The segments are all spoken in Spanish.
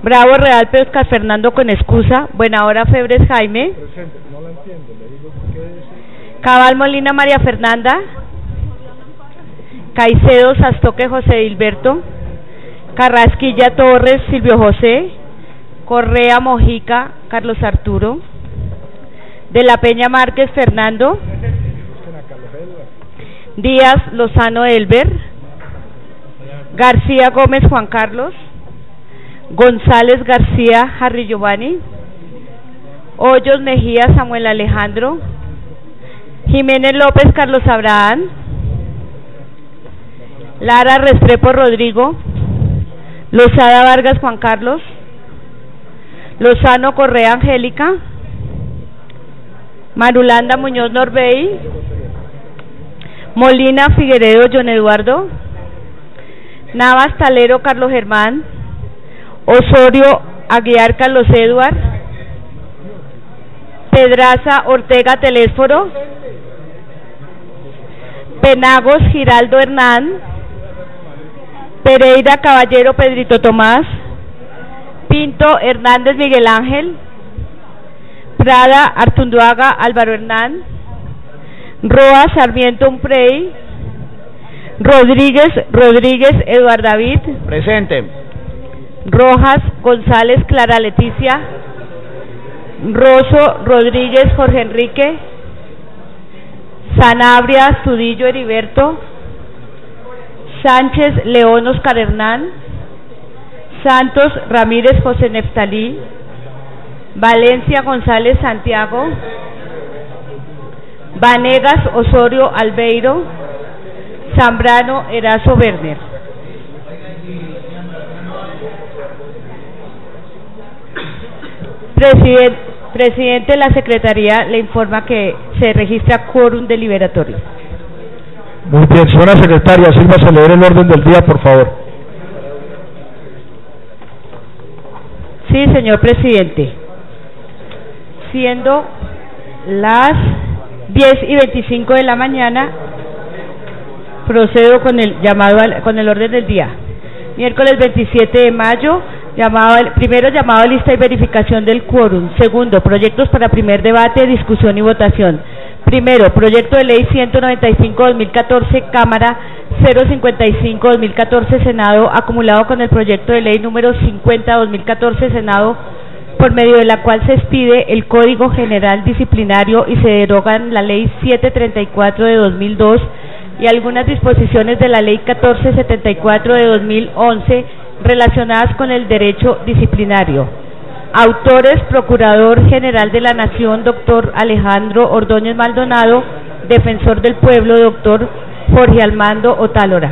Bravo Realpe Oscar Fernando con excusa. Buenahora Febres Jaime. Presente. No la entiendo, le digo qué es. Cabal Molina María Fernanda. Caicedo Sastoque José Hilberto. Carrasquilla Torres Silvio José. Correa Mojica Carlos Arturo. De la Peña Márquez Fernando. Díaz Lozano Elber. García Gómez Juan Carlos. González García Harry Giovanni. Hoyos Mejía Samuel Alejandro. Jiménez López Carlos Abraham. Lara Restrepo Rodrigo. Lozada Vargas Juan Carlos. Lozano Correa Angélica. Marulanda Muñoz Norbey. Molina Figueredo John Eduardo. Navas Talero Carlos Germán. Osorio Aguiar Carlos Eduard. Pedraza Ortega Telésforo. Penagos Giraldo Hernán. Pereira Caballero Pedrito Tomás. Pinto Hernández Miguel Ángel. Prada Artunduaga Álvaro Hernán. Roa Sarmiento Umprey. Rodríguez Eduardo David. Presente. Rojas González Clara Leticia. Rosso Rodríguez Jorge Enrique. Sanabria Astudillo Heriberto. Sánchez León Oscar Hernán. Santos Ramírez José Neftalí. Valencia González Santiago. Vanegas Osorio Albeiro. Zambrano Erazo Werner. Presidente de la Secretaría le informa que se registra quórum deliberatorio. Muy bien, señora secretaria, sírvase a leer el orden del día, por favor. Sí, señor presidente. Siendo las 10:25 de la mañana, procedo con el llamado con el orden del día. Miércoles 27 de mayo, primero llamado a lista y verificación del quórum. Segundo, proyectos para primer debate, discusión y votación. Primero, proyecto de ley 195/2014, Cámara 055/2014, Senado, acumulado con el proyecto de ley número 50/2014, Senado, por medio de la cual se expide el Código General Disciplinario y se derogan la Ley 734 de 2002 y algunas disposiciones de la Ley 1474 de 2011 relacionadas con el derecho disciplinario. Autores: Procurador General de la Nación, doctor Alejandro Ordóñez Maldonado; Defensor del Pueblo, doctor Jorge Armando Otálora.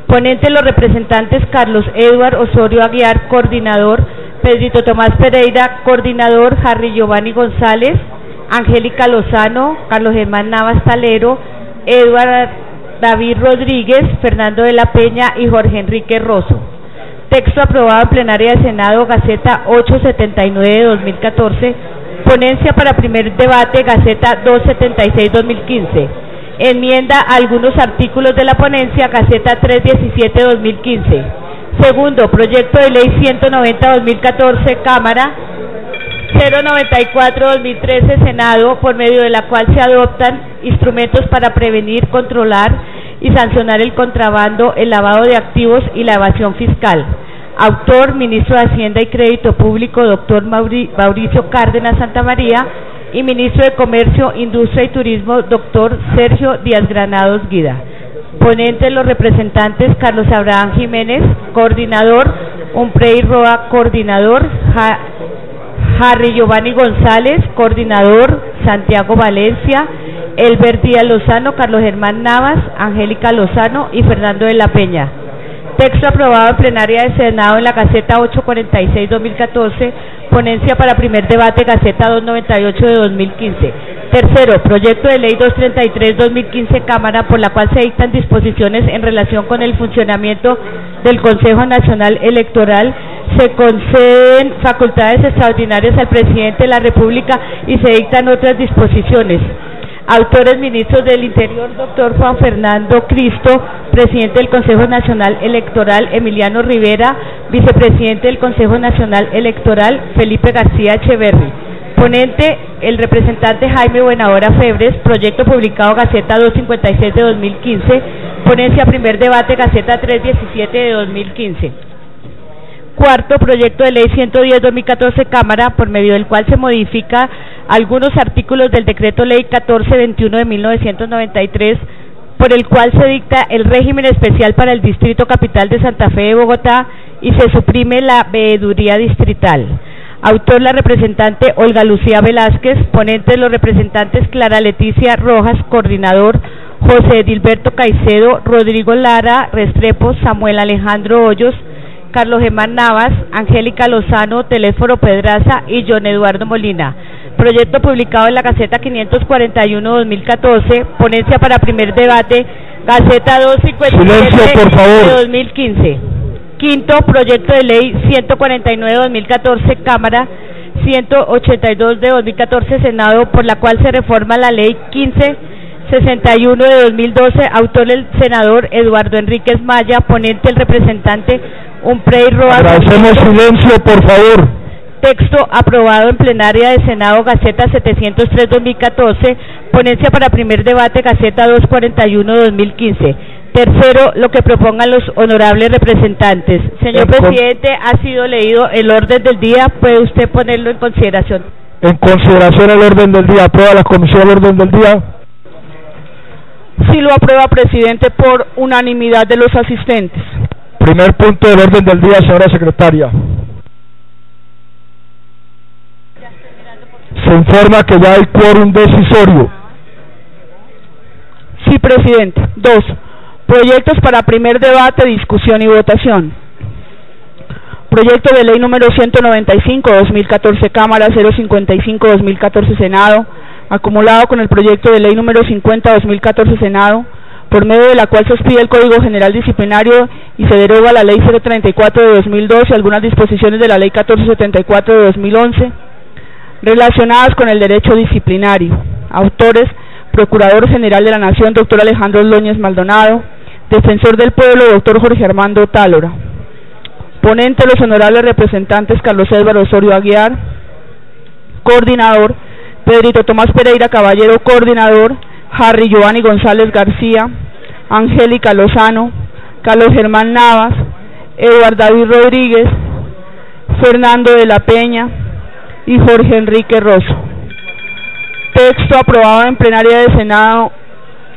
Ponente: los representantes Carlos Eduard Osorio Aguiar, coordinador; Pedrito Tomás Pereira, coordinador; Harry Giovanni González, Angélica Lozano, Carlos Germán Navas Talero, Eduard David Rodríguez, Fernando de la Peña y Jorge Enrique Rosso. Texto aprobado en plenaria de Senado, Gaceta 879 de 2014. Ponencia para primer debate, Gaceta 276-2015. Enmienda a algunos artículos de la ponencia, Gaceta 317-2015. Segundo, proyecto de ley 190-2014, Cámara 094-2013, Senado, por medio de la cual se adoptan instrumentos para prevenir, controlar y sancionar el contrabando, el lavado de activos y la evasión fiscal. Autor: Ministro de Hacienda y Crédito Público, doctor Mauricio Cárdenas Santamaría, y Ministro de Comercio, Industria y Turismo, doctor Sergio Díaz Granados Guida. Ponentes: los representantes Carlos Abraham Jiménez, coordinador; Umprey Roa, coordinador; Harry Giovanni González, coordinador; Santiago Valencia, Elber Díaz Lozano, Carlos Germán Navas, Angélica Lozano y Fernando de la Peña. Texto aprobado en plenaria de Senado en la Gaceta 846-2014. Ponencia para primer debate, Gaceta 298 de 2015. Tercero, proyecto de ley 233-2015, Cámara, por la cual se dictan disposiciones en relación con el funcionamiento del Consejo Nacional Electoral. Se conceden facultades extraordinarias al presidente de la República y se dictan otras disposiciones. Autores: ministros del Interior, doctor Juan Fernando Cristo, presidente del Consejo Nacional Electoral Emiliano Rivera, vicepresidente del Consejo Nacional Electoral Felipe García Echeverri. Ponente, el representante Jaime Buenahora Febres, proyecto publicado Gaceta 256 de 2015, ponencia primer debate Gaceta 317 de 2015. Cuarto, proyecto de ley 110-2014 Cámara, por medio del cual se modifica algunos artículos del decreto ley 1421 de 1993, por el cual se dicta el régimen especial para el Distrito Capital de Santa Fe de Bogotá y se suprime la veeduría distrital. Autor la representante Olga Lucía Velázquez, ponente los representantes Clara Leticia Rojas, coordinador José Edilberto Caicedo, Rodrigo Lara Restrepo, Samuel Alejandro Hoyos, Carlos Germán Navas, Angélica Lozano, Telésforo Pedraza y John Eduardo Molina. Proyecto publicado en la Gaceta 541-2014, ponencia para primer debate, Gaceta 257 de 2015. Quinto, proyecto de ley 149-2014 Cámara, 182 de 2014 Senado, por la cual se reforma la ley 1561 de 2012, autor el senador Eduardo Enríquez Maya, ponente el representante Umprey Roa. Agradecemos silencio, por favor. Texto aprobado en plenaria de Senado, Gaceta 703-2014, ponencia para primer debate, Gaceta 241-2015. Tercero, lo que propongan los honorables representantes. Señor presidente, ha sido leído el orden del día, ¿puede usted ponerlo en consideración? En consideración el orden del día, ¿aprueba la comisión el orden del día? Sí lo aprueba, presidente, por unanimidad de los asistentes. Primer punto del orden del día, señora secretaria. Se informa que ya hay quórum decisorio. Sí, presidente. 2. Proyectos para primer debate, discusión y votación. Proyecto de ley número 195-2014 Cámara, 055-2014 Senado, acumulado con el proyecto de ley número 50-2014 Senado, por medio de la cual se expide el Código General Disciplinario y se deroga la Ley 034 de 2012 y algunas disposiciones de la Ley 1474 de 2011, relacionadas con el derecho disciplinario. Autores: Procurador General de la Nación, doctor Alejandro Ordóñez Maldonado; Defensor del Pueblo, doctor Jorge Armando Tálora. Ponente, los honorables representantes Carlos Edward Osorio Aguiar, coordinador; Pedrito Tomás Pereira Caballero, coordinador; Harry Giovanni González García, Angélica Lozano, Carlos Germán Navas, Eduardo David Rodríguez, Fernando de la Peña y Jorge Enrique Rosso. Texto aprobado en plenaria de Senado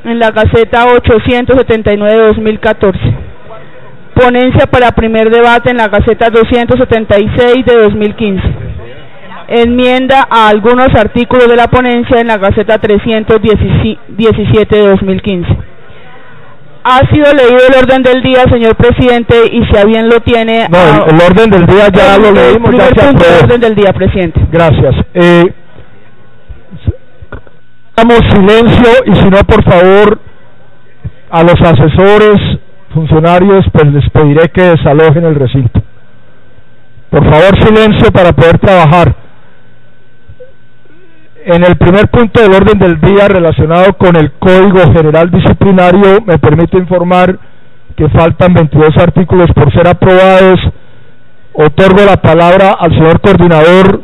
en la Gaceta 879 de 2014. Ponencia para primer debate en la Gaceta 276 de 2015. Enmienda a algunos artículos de la ponencia en la Gaceta 317 de 2015. Ha sido leído el orden del día, señor presidente, y si a bien lo tiene... No, el orden del día ya lo leímos, ya se aprobó. El orden del día, presidente. Gracias. Damos silencio y si no, por favor, a los asesores, funcionarios, pues les pediré que desalojen el recinto. Por favor, silencio para poder trabajar. En el primer punto del orden del día relacionado con el Código General Disciplinario, me permito informar que faltan 22 artículos por ser aprobados. Otorgo la palabra al señor coordinador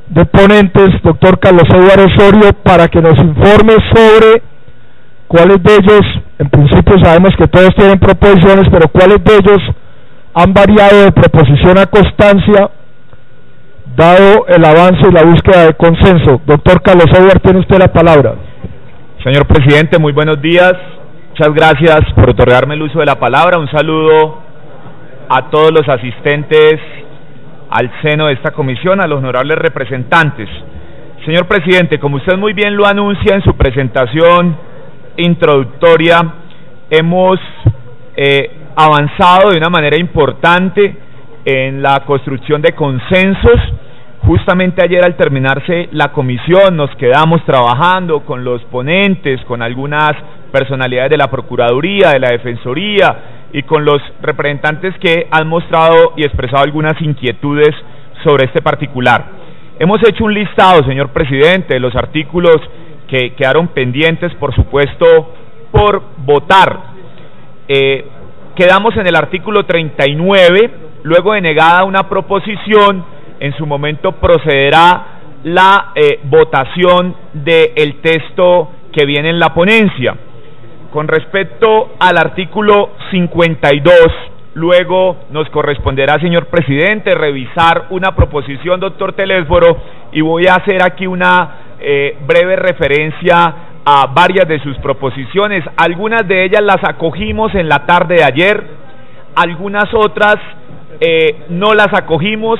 de ponentes, doctor Carlos Edward Osorio, para que nos informe sobre cuáles de ellos, en principio sabemos que todos tienen proposiciones, pero cuáles de ellos han variado de proposición a constancia, dado el avance y la búsqueda de consenso. Doctor Carlos Edward, tiene usted la palabra. Señor presidente, muy buenos días. Muchas gracias por otorgarme el uso de la palabra. Un saludo a todos los asistentes al seno de esta comisión, a los honorables representantes. Señor presidente, como usted muy bien lo anuncia en su presentación introductoria, hemos avanzado de una manera importante en la construcción de consensos. Justamente ayer, al terminarse la comisión, nos quedamos trabajando con los ponentes, con algunas personalidades de la Procuraduría, de la Defensoría y con los representantes que han mostrado y expresado algunas inquietudes sobre este particular. Hemos hecho un listado, señor presidente, de los artículos que quedaron pendientes, por supuesto, por votar. quedamos en el artículo 39, luego de negada una proposición, en su momento procederá la votación del texto que viene en la ponencia. Con respecto al artículo 52, luego nos corresponderá, señor presidente, revisar una proposición, doctor Telésforo, y voy a hacer aquí una breve referencia a varias de sus proposiciones. Algunas de ellas las acogimos en la tarde de ayer, algunas otras no las acogimos.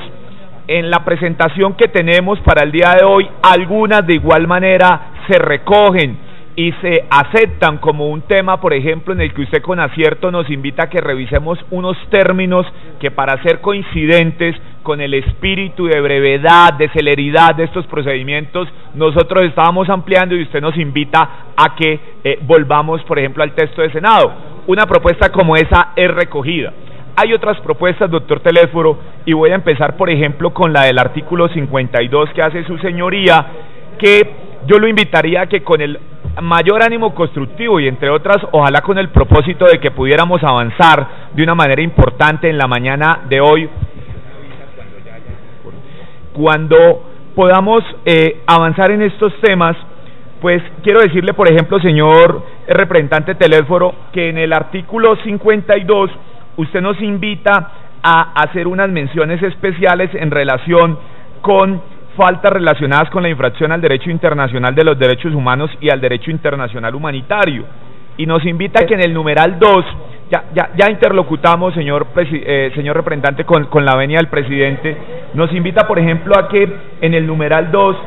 En la presentación que tenemos para el día de hoy, algunas de igual manera se recogen y se aceptan como un tema, por ejemplo, en el que usted con acierto nos invita a que revisemos unos términos que, para ser coincidentes con el espíritu de brevedad, de celeridad de estos procedimientos, nosotros estábamos ampliando, y usted nos invita a que volvamos, por ejemplo, al texto de Senado. Una propuesta como esa es recogida. Hay otras propuestas, doctor Telésforo, y voy a empezar, por ejemplo, con la del artículo 52 que hace su señoría, que yo lo invitaría a que con el mayor ánimo constructivo y, entre otras, ojalá con el propósito de que pudiéramos avanzar de una manera importante en la mañana de hoy, cuando podamos avanzar en estos temas, pues quiero decirle, por ejemplo, señor representante Telésforo, que en el artículo 52 usted nos invita a hacer unas menciones especiales en relación con faltas relacionadas con la infracción al derecho internacional de los derechos humanos y al derecho internacional humanitario, y nos invita a que en el numeral 2, ya interlocutamos, señor representante, con la venia del presidente, nos invita, por ejemplo, a que en el numeral 2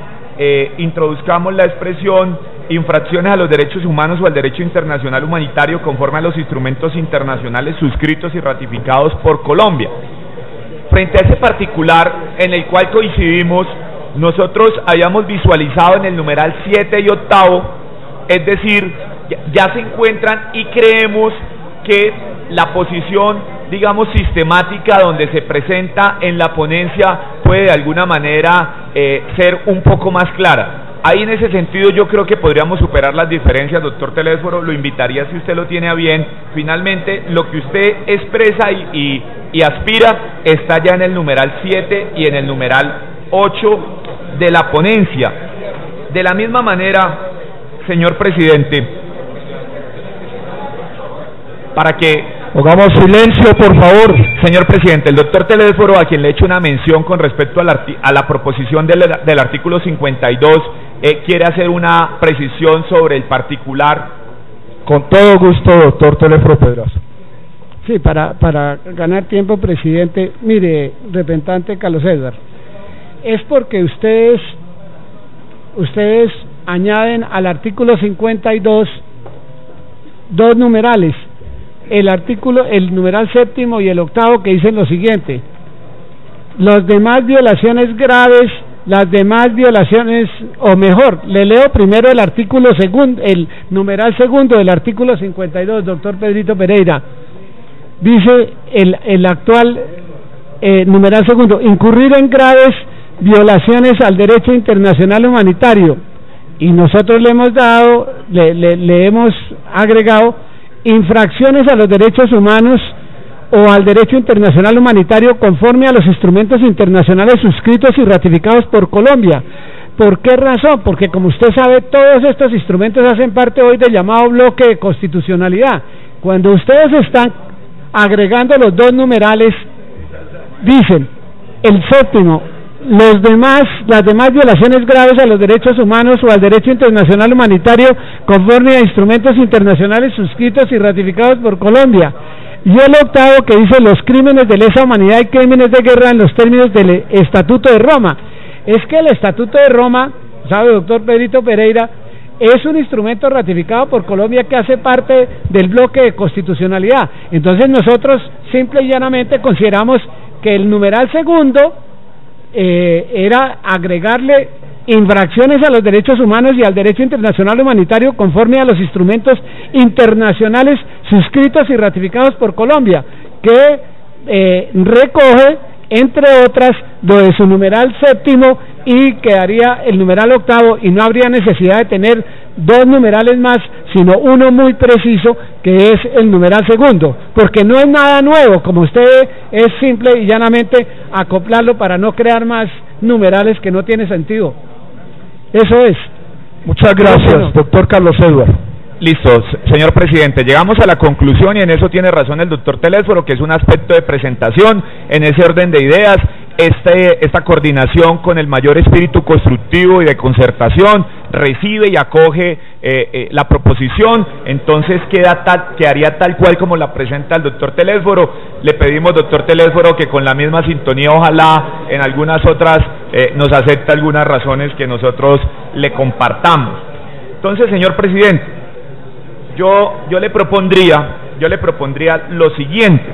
introduzcamos la expresión infracciones a los derechos humanos o al derecho internacional humanitario conforme a los instrumentos internacionales suscritos y ratificados por Colombia. Frente a ese particular en el cual coincidimos, nosotros habíamos visualizado en el numeral 7 y 8, es decir, ya se encuentran, y creemos que la posición, digamos, sistemática donde se presenta en la ponencia puede de alguna manera ser un poco más clara. Ahí, en ese sentido, yo creo que podríamos superar las diferencias, doctor Telésforo. Lo invitaría, si usted lo tiene a bien. Finalmente, lo que usted expresa y aspira está ya en el numeral 7 y en el numeral 8 de la ponencia. De la misma manera, señor presidente, para que pongamos silencio, por favor. Señor presidente, el doctor Telésforo, a quien le he hecho una mención con respecto a la proposición del artículo 52, quiere hacer una precisión sobre el particular. Con todo gusto, doctor Telésforo Pedraza. Sí, para ganar tiempo, presidente. Mire, representante Carlos Edgar, es porque ustedes añaden al artículo 52 dos numerales, el numeral 7 y el 8, que dicen lo siguiente: los demás violaciones graves, las demás violaciones, o mejor, le leo primero el artículo segundo, el numeral segundo del artículo 52, doctor Pedrito Pereira. Dice el actual numeral segundo: incurrir en graves violaciones al derecho internacional humanitario, y nosotros le hemos agregado infracciones a los derechos humanos o al derecho internacional humanitario conforme a los instrumentos internacionales suscritos y ratificados por Colombia. ¿Por qué razón? Porque, como usted sabe, todos estos instrumentos hacen parte hoy del llamado bloque de constitucionalidad. Cuando ustedes están agregando los dos numerales, dicen el séptimo: las demás violaciones graves a los derechos humanos o al derecho internacional humanitario conforme a instrumentos internacionales suscritos y ratificados por Colombia. Y el 8, que dice los crímenes de lesa humanidad y crímenes de guerra en los términos del Estatuto de Roma. Es que el Estatuto de Roma, sabe, doctor Pedrito Pereira, es un instrumento ratificado por Colombia que hace parte del bloque de constitucionalidad. Entonces nosotros simple y llanamente consideramos que el numeral segundo era agregarle infracciones a los derechos humanos y al derecho internacional humanitario conforme a los instrumentos internacionales suscritos y ratificados por Colombia, que recoge, entre otras, lo de su numeral 7, y quedaría el numeral 8, y no habría necesidad de tener 2 numerales más, sino uno muy preciso, que es el numeral segundo, porque no es nada nuevo, como usted ve, es simple y llanamente acoplarlo para no crear más numerales que no tiene sentido. Eso es. Muchas gracias, doctor Carlos Eduardo. Listo, señor presidente, llegamos a la conclusión y en eso tiene razón el doctor Telésforo, que es un aspecto de presentación en ese orden de ideas, esta coordinación con el mayor espíritu constructivo y de concertación, recibe y acoge la proposición, entonces quedaría tal cual como la presenta el doctor Telésforo. Le pedimos, doctor Telésforo, que con la misma sintonía, ojalá en algunas otras nos acepte algunas razones que nosotros le compartamos. Entonces, señor presidente, yo le propondría lo siguiente.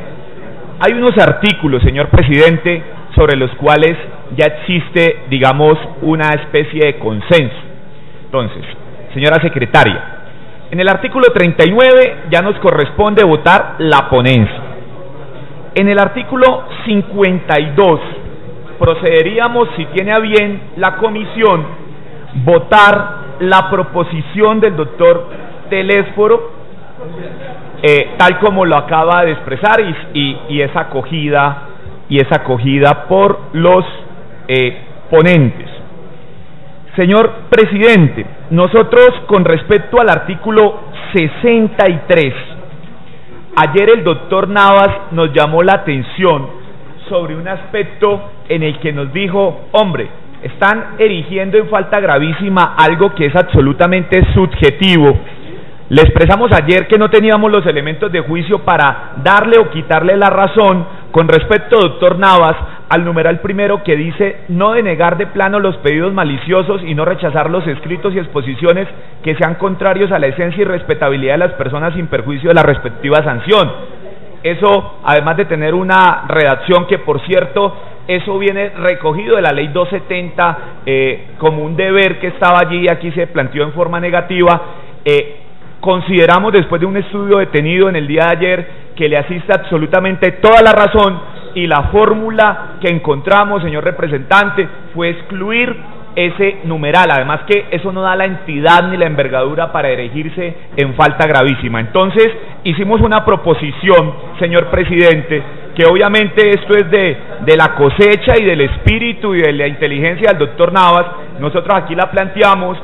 Hay unos artículos, señor presidente, sobre los cuales ya existe, digamos, una especie de consenso. Entonces, señora secretaria, en el artículo 39 ya nos corresponde votar la ponencia. En el artículo 52 procederíamos, si tiene a bien la comisión, votar la proposición del doctor Telésforo, tal como lo acaba de expresar y es acogida por los ponentes. Señor presidente, nosotros con respecto al artículo 63, ayer el doctor Navas nos llamó la atención sobre un aspecto en el que nos dijo, hombre, están erigiendo en falta gravísima algo que es absolutamente subjetivo. Le expresamos ayer que no teníamos los elementos de juicio para darle o quitarle la razón con respecto, doctor Navas, al numeral primero que dice no denegar de plano los pedidos maliciosos y no rechazar los escritos y exposiciones que sean contrarios a la esencia y respetabilidad de las personas sin perjuicio de la respectiva sanción. Eso, además de tener una redacción que, por cierto, eso viene recogido de la ley 270 como un deber que estaba allí y aquí se planteó en forma negativa. Consideramos, después de un estudio detenido en el día de ayer, que le asiste absolutamente toda la razón y la fórmula que encontramos, señor representante, fue excluir ese numeral, además que eso no da la entidad ni la envergadura para erigirse en falta gravísima. Entonces, hicimos una proposición, señor presidente, que obviamente esto es de la cosecha y del espíritu y de la inteligencia del doctor Navas. Nosotros aquí la planteamos,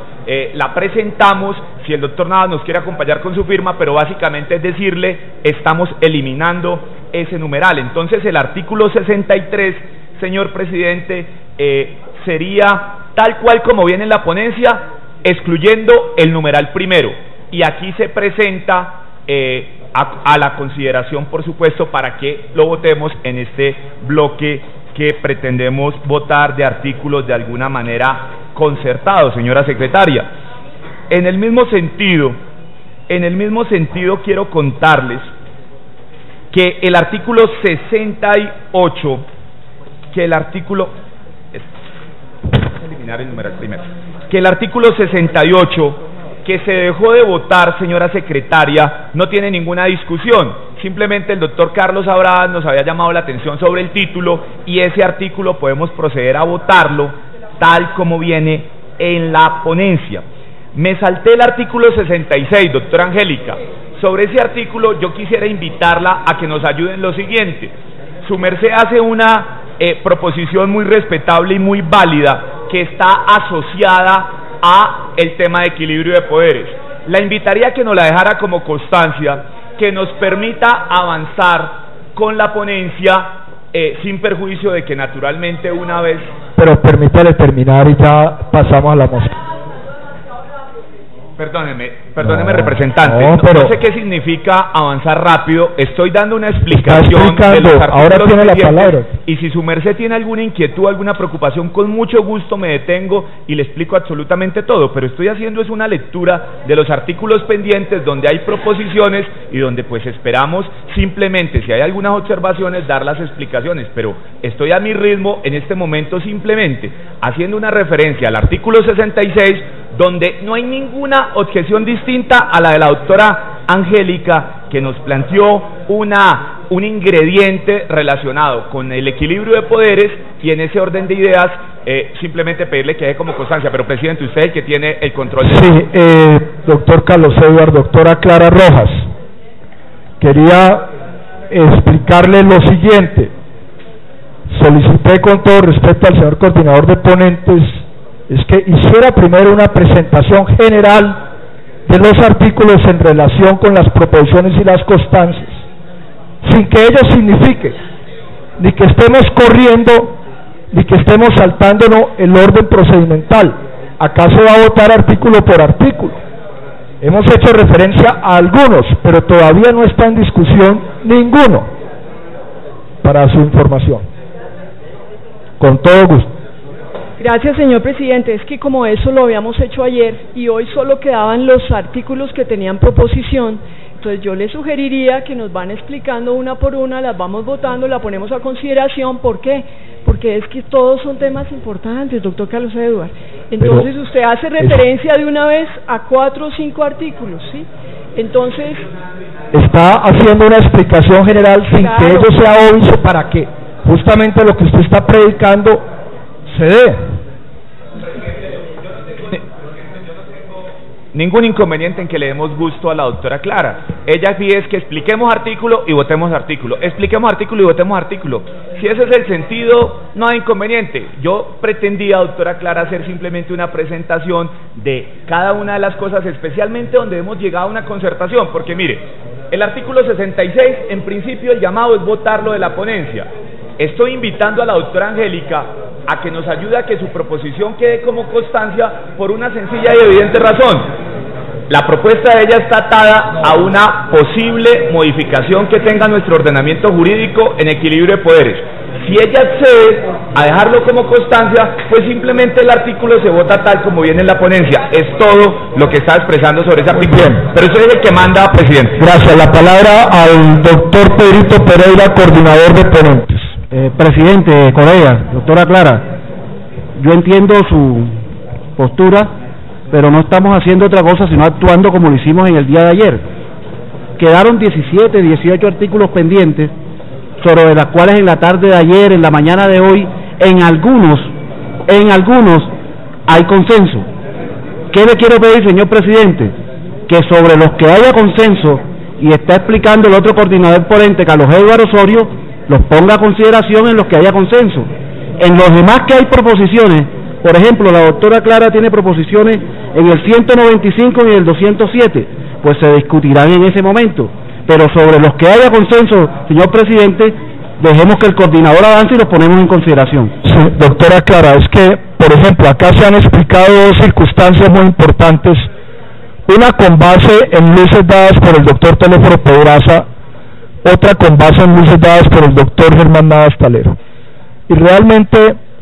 la presentamos, si el doctor Navas nos quiere acompañar con su firma, pero básicamente es decirle, estamos eliminando ese numeral. Entonces el artículo 63, señor presidente, sería tal cual como viene en la ponencia, excluyendo el numeral primero, y aquí se presenta a la consideración, por supuesto, para que lo votemos en este bloque que pretendemos votar de artículos de alguna manera concertados, señora secretaria. En el mismo sentido quiero contarles que el artículo 68, que el artículo 68 que se dejó de votar, señora secretaria, no tiene ninguna discusión. Simplemente el doctor Carlos Abraham nos había llamado la atención sobre el título y ese artículo podemos proceder a votarlo tal como viene en la ponencia. Me salté el artículo 66, doctora Angélica. Sobre ese artículo yo quisiera invitarla a que nos ayude en lo siguiente. Su merced hace una proposición muy respetable y muy válida que está asociada a el tema de equilibrio de poderes. La invitaría a que nos la dejara como constancia, que nos permita avanzar con la ponencia sin perjuicio de que naturalmente una vez... Pero permítale terminar y ya pasamos a la moción. Perdóneme, representante, no sé qué significa avanzar rápido, estoy dando una explicación de los artículos. Ahora tiene la palabra. Y si su merced tiene alguna inquietud, alguna preocupación, con mucho gusto me detengo y le explico absolutamente todo, pero estoy haciendo es una lectura de los artículos pendientes donde hay proposiciones y donde pues esperamos simplemente, si hay algunas observaciones, dar las explicaciones, pero estoy a mi ritmo en este momento simplemente haciendo una referencia al artículo 66, donde no hay ninguna objeción distinta a la de la doctora Angélica, que nos planteó un ingrediente relacionado con el equilibrio de poderes, y en ese orden de ideas simplemente pedirle que deje como constancia, pero presidente, usted es el que tiene el control de... Sí, doctor Carlos Eduardo, doctora Clara Rojas, quería explicarle lo siguiente. Solicité con todo respeto al señor coordinador de ponentes es que hiciera primero una presentación general de los artículos en relación con las proposiciones y las constancias, sin que ello signifique ni que estemos corriendo ni que estemos saltándonos el orden procedimental. Acá se va a votar artículo por artículo. Hemos hecho referencia a algunos, pero todavía no está en discusión ninguno, para su información. Con todo gusto. Gracias, señor presidente. Es que como eso lo habíamos hecho ayer y hoy solo quedaban los artículos que tenían proposición, entonces yo le sugeriría que nos van explicando una por una, las vamos votando, la ponemos a consideración. ¿Por qué? Porque es que todos son temas importantes, doctor Carlos Eduardo. Entonces pero usted hace referencia de una vez a 4 o 5 artículos, ¿sí? Entonces... está haciendo una explicación general sin claro, que ello sea obvio para que justamente lo que usted está predicando se dé. Ningún inconveniente en que le demos gusto a la doctora Clara. Ella pide es que expliquemos artículo y votemos artículo. Expliquemos artículo y votemos artículo. Si ese es el sentido, no hay inconveniente. Yo pretendía, doctora Clara, hacer simplemente una presentación de cada una de las cosas, especialmente donde hemos llegado a una concertación. Porque mire, el artículo 66, en principio el llamado es votarlo de la ponencia. Estoy invitando a la doctora Angélica a que nos ayude a que su proposición quede como constancia por una sencilla y evidente razón. La propuesta de ella está atada a una posible modificación que tenga nuestro ordenamiento jurídico en equilibrio de poderes. Si ella accede a dejarlo como constancia, pues simplemente el artículo se vota tal como viene en la ponencia. Es todo lo que está expresando sobre ese artículo. Pero eso es el que manda, presidente. Gracias. La palabra al doctor Pedrito Pereira, coordinador de ponentes. Presidente, colega, doctora Clara, yo entiendo su postura, pero no estamos haciendo otra cosa sino actuando como lo hicimos en el día de ayer. Quedaron 17, 18 artículos pendientes, sobre las cuales en la tarde de ayer, en la mañana de hoy, en algunos hay consenso. ¿Qué le quiero pedir, señor presidente? Que sobre los que haya consenso, y está explicando el otro coordinador ponente, Carlos Eduardo Osorio, los ponga a consideración en los que haya consenso. En los demás que hay proposiciones, por ejemplo, la doctora Clara tiene proposiciones en el 195 y el 207, pues se discutirán en ese momento. Pero sobre los que haya consenso, señor presidente, dejemos que el coordinador avance y los ponemos en consideración. Sí, doctora Clara, es que, por ejemplo, acá se han explicado dos circunstancias muy importantes, una con base en luces dadas por el doctor Teléforo Pedraza, otra con base en luces dadas por el doctor Germán Navas Talero. Y realmente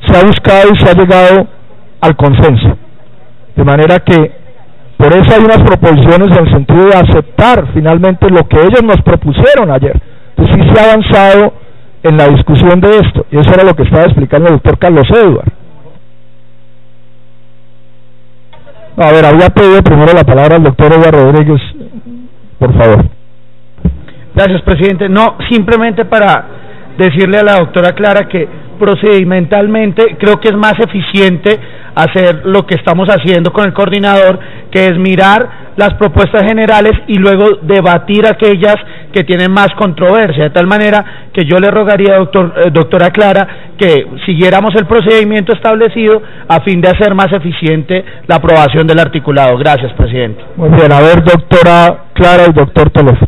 se ha buscado y se ha llegado al consenso. De manera que, por eso hay unas proposiciones en el sentido de aceptar finalmente lo que ellos nos propusieron ayer. Entonces sí se ha avanzado en la discusión de esto, y eso era lo que estaba explicando el doctor Carlos Eduardo. No, a ver, había pedido primero la palabra al doctor Eduardo Rodríguez, por favor. Gracias, presidente. No, simplemente para decirle a la doctora Clara que procedimentalmente creo que es más eficiente hacer lo que estamos haciendo con el coordinador, que es mirar las propuestas generales y luego debatir aquellas que tienen más controversia, de tal manera que yo le rogaría, doctora Clara, que siguiéramos el procedimiento establecido a fin de hacer más eficiente la aprobación del articulado. Gracias, presidente. Muy bien, a ver, doctora Clara y doctor Teléfono.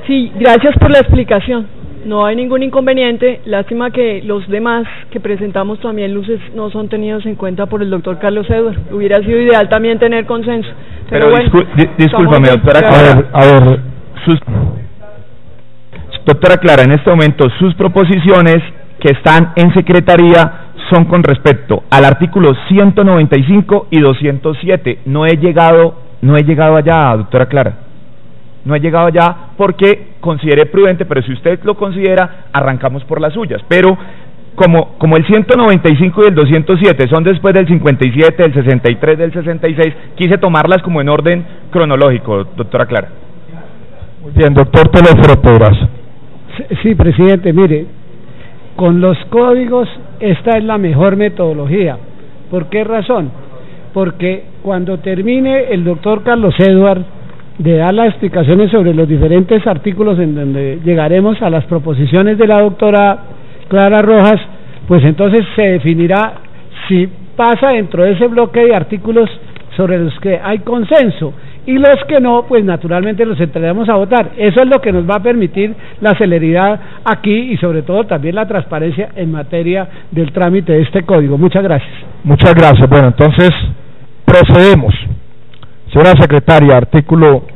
Sí, gracias por la explicación. No hay ningún inconveniente. Lástima que los demás que presentamos también luces no son tenidos en cuenta por el doctor Carlos Eduardo. Hubiera sido ideal también tener consenso. Pero bueno, discúlpame, doctora Clara. A ver, doctora Clara, en este momento sus proposiciones que están en secretaría son con respecto al artículo 195 y 207. No he llegado allá, doctora Clara. No he llegado allá porque consideré prudente, pero si usted lo considera, arrancamos por las suyas. Pero como el 195 y el 207 son después del 57, del 63, del 66, quise tomarlas como en orden cronológico, doctora Clara. Muy bien, doctor Teléfono Pedraza. Sí, presidente, mire, con los códigos esta es la mejor metodología. ¿Por qué razón? Porque cuando termine el doctor Carlos Edward de dar las explicaciones sobre los diferentes artículos en donde llegaremos a las proposiciones de la doctora Clara Rojas, pues entonces se definirá si pasa dentro de ese bloque de artículos sobre los que hay consenso, y los que no, pues naturalmente los entraremos a votar. Eso es lo que nos va a permitir la celeridad aquí y sobre todo también la transparencia en materia del trámite de este código. Muchas gracias. Muchas gracias. Bueno, entonces procedemos. Señora secretaria, artículo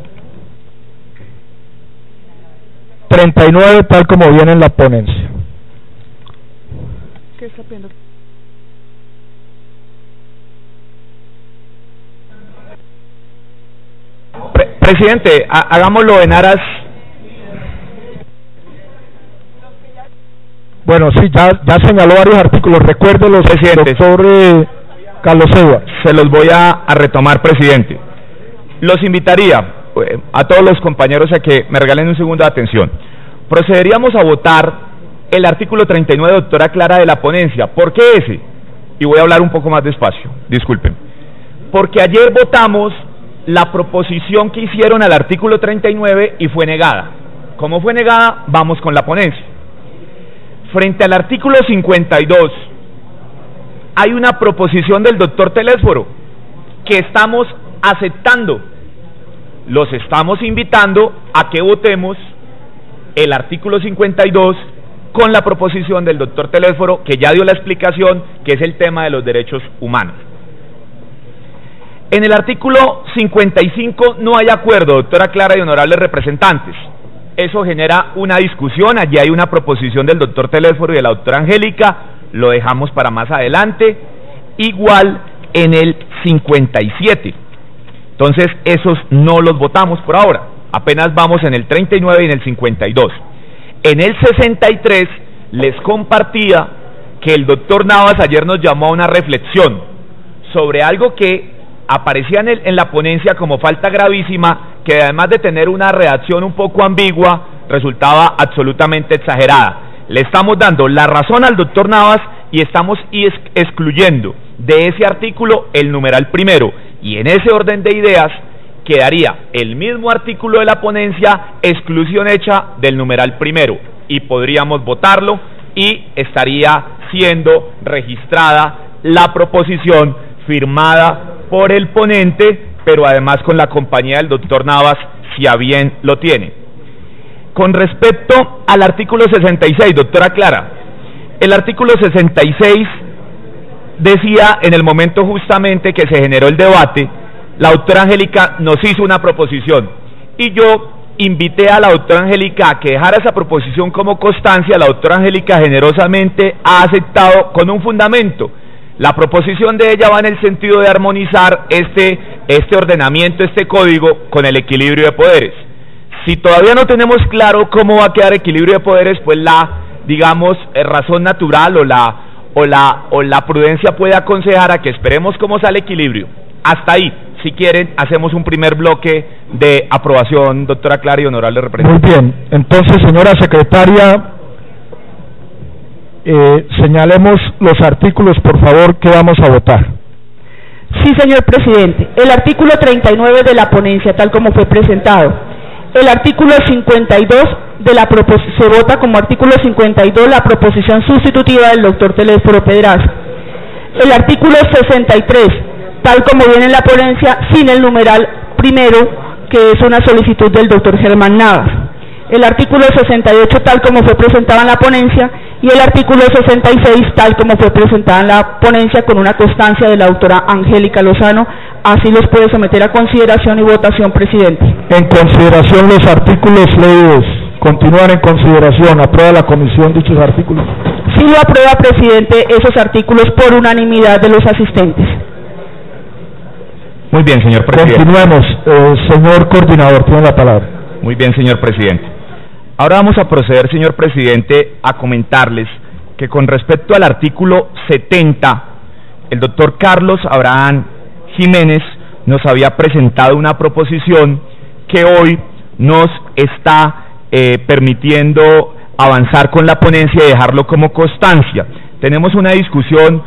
39 tal como viene en la ponencia. ¿Qué está pidiendo? Presidente, hagámoslo en aras. Bueno, sí, ya señaló varios artículos. Recuérdelos, doctor Carlos Edward. Se los voy a retomar, presidente. Los invitaría a todos los compañeros a que me regalen un segundo de atención. Procederíamos a votar el artículo 39, doctora Clara, de la ponencia. ¿Por qué ese? Y voy a hablar un poco más despacio, disculpen. Porque ayer votamos la proposición que hicieron al artículo 39 y fue negada. Como fue negada, vamos con la ponencia. Frente al artículo 52, hay una proposición del doctor Telésforo que estamos aceptando. Los estamos invitando a que votemos el artículo 52 con la proposición del doctor Telésforo, que ya dio la explicación, que es el tema de los derechos humanos. En el artículo 55 no hay acuerdo, doctora Clara y honorables representantes. Eso genera una discusión. Allí hay una proposición del doctor Telésforo y de la doctora Angélica, lo dejamos para más adelante. Igual en el 57. Entonces esos no los votamos por ahora, apenas vamos en el 39 y en el 52. En el 63 les compartía que el doctor Navas ayer nos llamó a una reflexión sobre algo que aparecía en la ponencia como falta gravísima, que además de tener una redacción un poco ambigua, resultaba absolutamente exagerada. Le estamos dando la razón al doctor Navas y estamos excluyendo de ese artículo el numeral primero, y en ese orden de ideas quedaría el mismo artículo de la ponencia, exclusión hecha del numeral primero, y podríamos votarlo y estaría siendo registrada la proposición firmada por el ponente, pero además con la compañía del doctor Navas, si a bien lo tiene. Con respecto al artículo 66, doctora Clara, el artículo 66 decía, en el momento justamente que se generó el debate, la doctora Angélica nos hizo una proposición, y yo invité a la doctora Angélica a que dejara esa proposición como constancia. La doctora Angélica generosamente ha aceptado con un fundamento. La proposición de ella va en el sentido de armonizar este ordenamiento, este código, con el equilibrio de poderes. Si todavía no tenemos claro cómo va a quedar equilibrio de poderes, pues la, digamos, razón natural o la prudencia puede aconsejar a que esperemos cómo sale equilibrio. Hasta ahí, si quieren, hacemos un primer bloque de aprobación, doctora Clara y honorable representante. Muy bien, entonces, señora secretaria, señalemos los artículos, por favor, que vamos a votar. Sí, señor presidente. El artículo 39 de la ponencia, tal como fue presentado. El artículo 52 de la se vota como artículo 52 la proposición sustitutiva del doctor Telésforo Pedraza. El artículo 63, tal como viene en la ponencia, sin el numeral primero, que es una solicitud del doctor Germán Navas. El artículo 68, tal como fue presentado en la ponencia, y el artículo 66, tal como fue presentada en la ponencia, con una constancia de la doctora Angélica Lozano. Así los puede someter a consideración y votación, presidente. En consideración los artículos leídos. Continúan en consideración. ¿Aprueba la comisión dichos artículos? Sí lo aprueba, presidente, esos artículos por unanimidad de los asistentes. Muy bien, señor presidente. Continuemos. Señor coordinador, tiene la palabra. Muy bien, señor presidente. Ahora vamos a proceder, señor presidente, a comentarles que con respecto al artículo 70, el doctor Carlos Abraham Jiménez nos había presentado una proposición que hoy nos está permitiendo avanzar con la ponencia y dejarlo como constancia. tenemos una discusión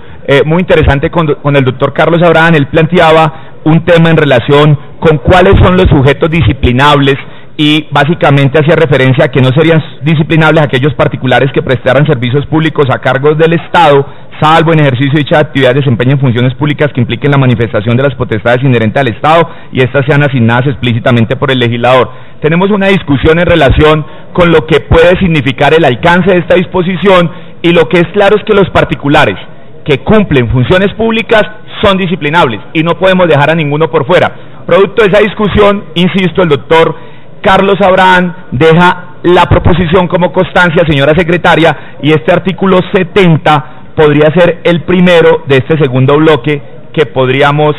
muy interesante con el doctor Carlos Abraham. Él planteaba un tema en relación con cuáles son los sujetos disciplinables y básicamente hacía referencia a que no serían disciplinables aquellos particulares que prestaran servicios públicos a cargo del Estado, salvo en ejercicio de dicha actividad desempeñen funciones públicas que impliquen la manifestación de las potestades inherentes al Estado y estas sean asignadas explícitamente por el legislador. Tenemos una discusión en relación con lo que puede significar el alcance de esta disposición, y lo que es claro es que los particulares que cumplen funciones públicas son disciplinables y no podemos dejar a ninguno por fuera. Producto de esa discusión, insisto, el doctor Carlos Abraham deja la proposición como constancia, señora secretaria, y este artículo 70 podría ser el primero de este segundo bloque que podríamos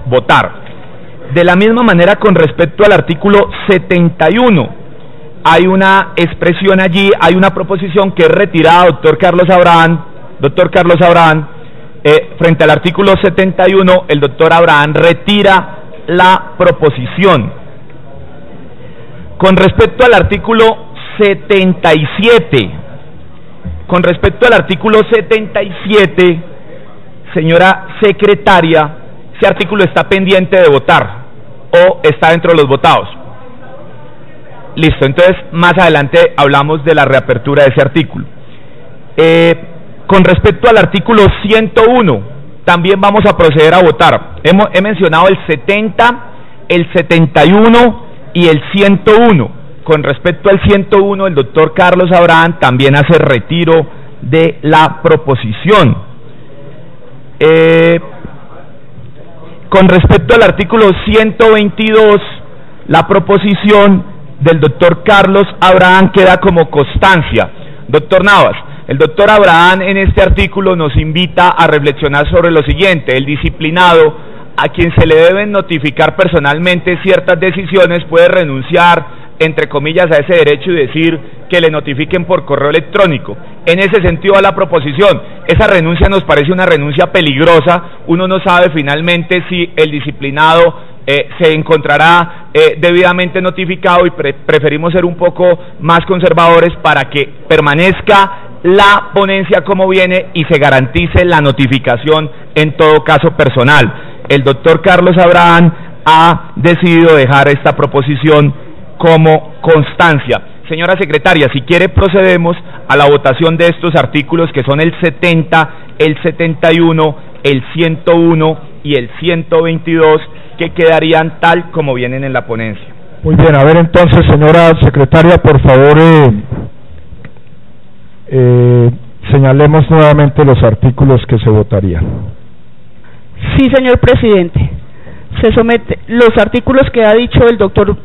votar. De la misma manera, con respecto al artículo 71, hay una expresión allí, hay una proposición que es retirada, doctor Carlos Abraham, frente al artículo 71, el doctor Abraham retira la proposición. Con respecto al artículo 77, señora secretaria, ese artículo está pendiente de votar o está dentro de los votados. Listo, entonces más adelante hablamos de la reapertura de ese artículo. Con respecto al artículo 101, también vamos a proceder a votar. He mencionado el 70, el 71 y el 101. Con respecto al 101, el doctor Carlos Abraham también hace retiro de la proposición. Con respecto al artículo 122, la proposición del doctor Carlos Abraham queda como constancia. Doctor Navas, el doctor Abraham en este artículo nos invita a reflexionar sobre lo siguiente: el disciplinado, a quien se le deben notificar personalmente ciertas decisiones, puede renunciar, entre comillas, a ese derecho y decir que le notifiquen por correo electrónico. En ese sentido va la proposición. Esa renuncia nos parece una renuncia peligrosa. Uno no sabe finalmente si el disciplinado se encontrará debidamente notificado, y preferimos ser un poco más conservadores para que permanezca la ponencia como viene y se garantice la notificación en todo caso personal. El doctor Carlos Abraham ha decidido dejar esta proposición como constancia. Señora secretaria, si quiere procedemos a la votación de estos artículos, que son el 70, el 71, el 101 y el 122, que quedarían tal como vienen en la ponencia. Muy bien, a ver entonces, señora secretaria, por favor, señalemos nuevamente los artículos que se votarían. Sí, señor presidente. Se somete los artículos que ha dicho el doctor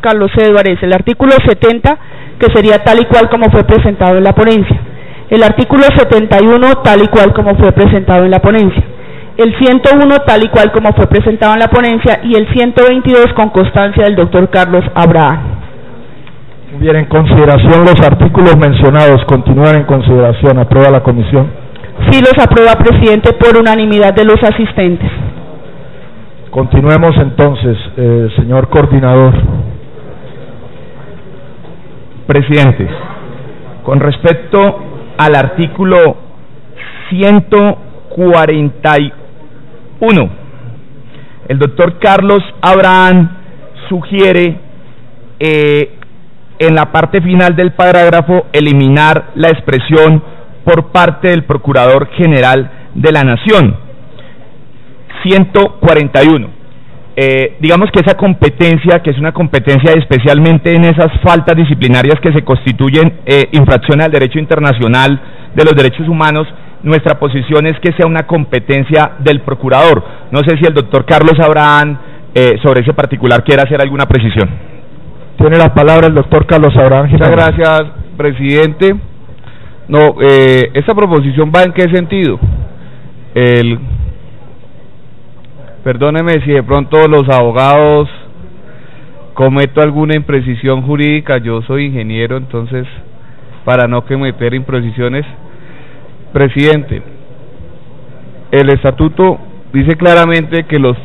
Carlos Edwards. El artículo 70, que sería tal y cual como fue presentado en la ponencia. El artículo 71, tal y cual como fue presentado en la ponencia. El 101, tal y cual como fue presentado en la ponencia. Y el 122, con constancia del doctor Carlos Abraham. Muy bien, en consideración los artículos mencionados, continúan en consideración. ¿Aprueba la comisión? Sí, los aprueba, presidente, por unanimidad de los asistentes. Continuemos entonces, señor coordinador. Presidente, con respecto al artículo 141, el doctor Carlos Abraham sugiere en la parte final del parágrafo eliminar la expresión por parte del Procurador General de la Nación. 141. Digamos que esa competencia, que es una competencia especialmente en esas faltas disciplinarias que se constituyen infracciones al derecho internacional de los derechos humanos, nuestra posición es que sea una competencia del procurador. No sé si el doctor Carlos Abraham sobre ese particular quiere hacer alguna precisión. Tiene la palabra el doctor Carlos Abraham. Muchas gracias, presidente. No, ¿esta proposición va en qué sentido? Perdóneme si de pronto los abogados cometo alguna imprecisión jurídica. Yo soy ingeniero, entonces para no cometer imprecisiones, presidente, el estatuto dice claramente que los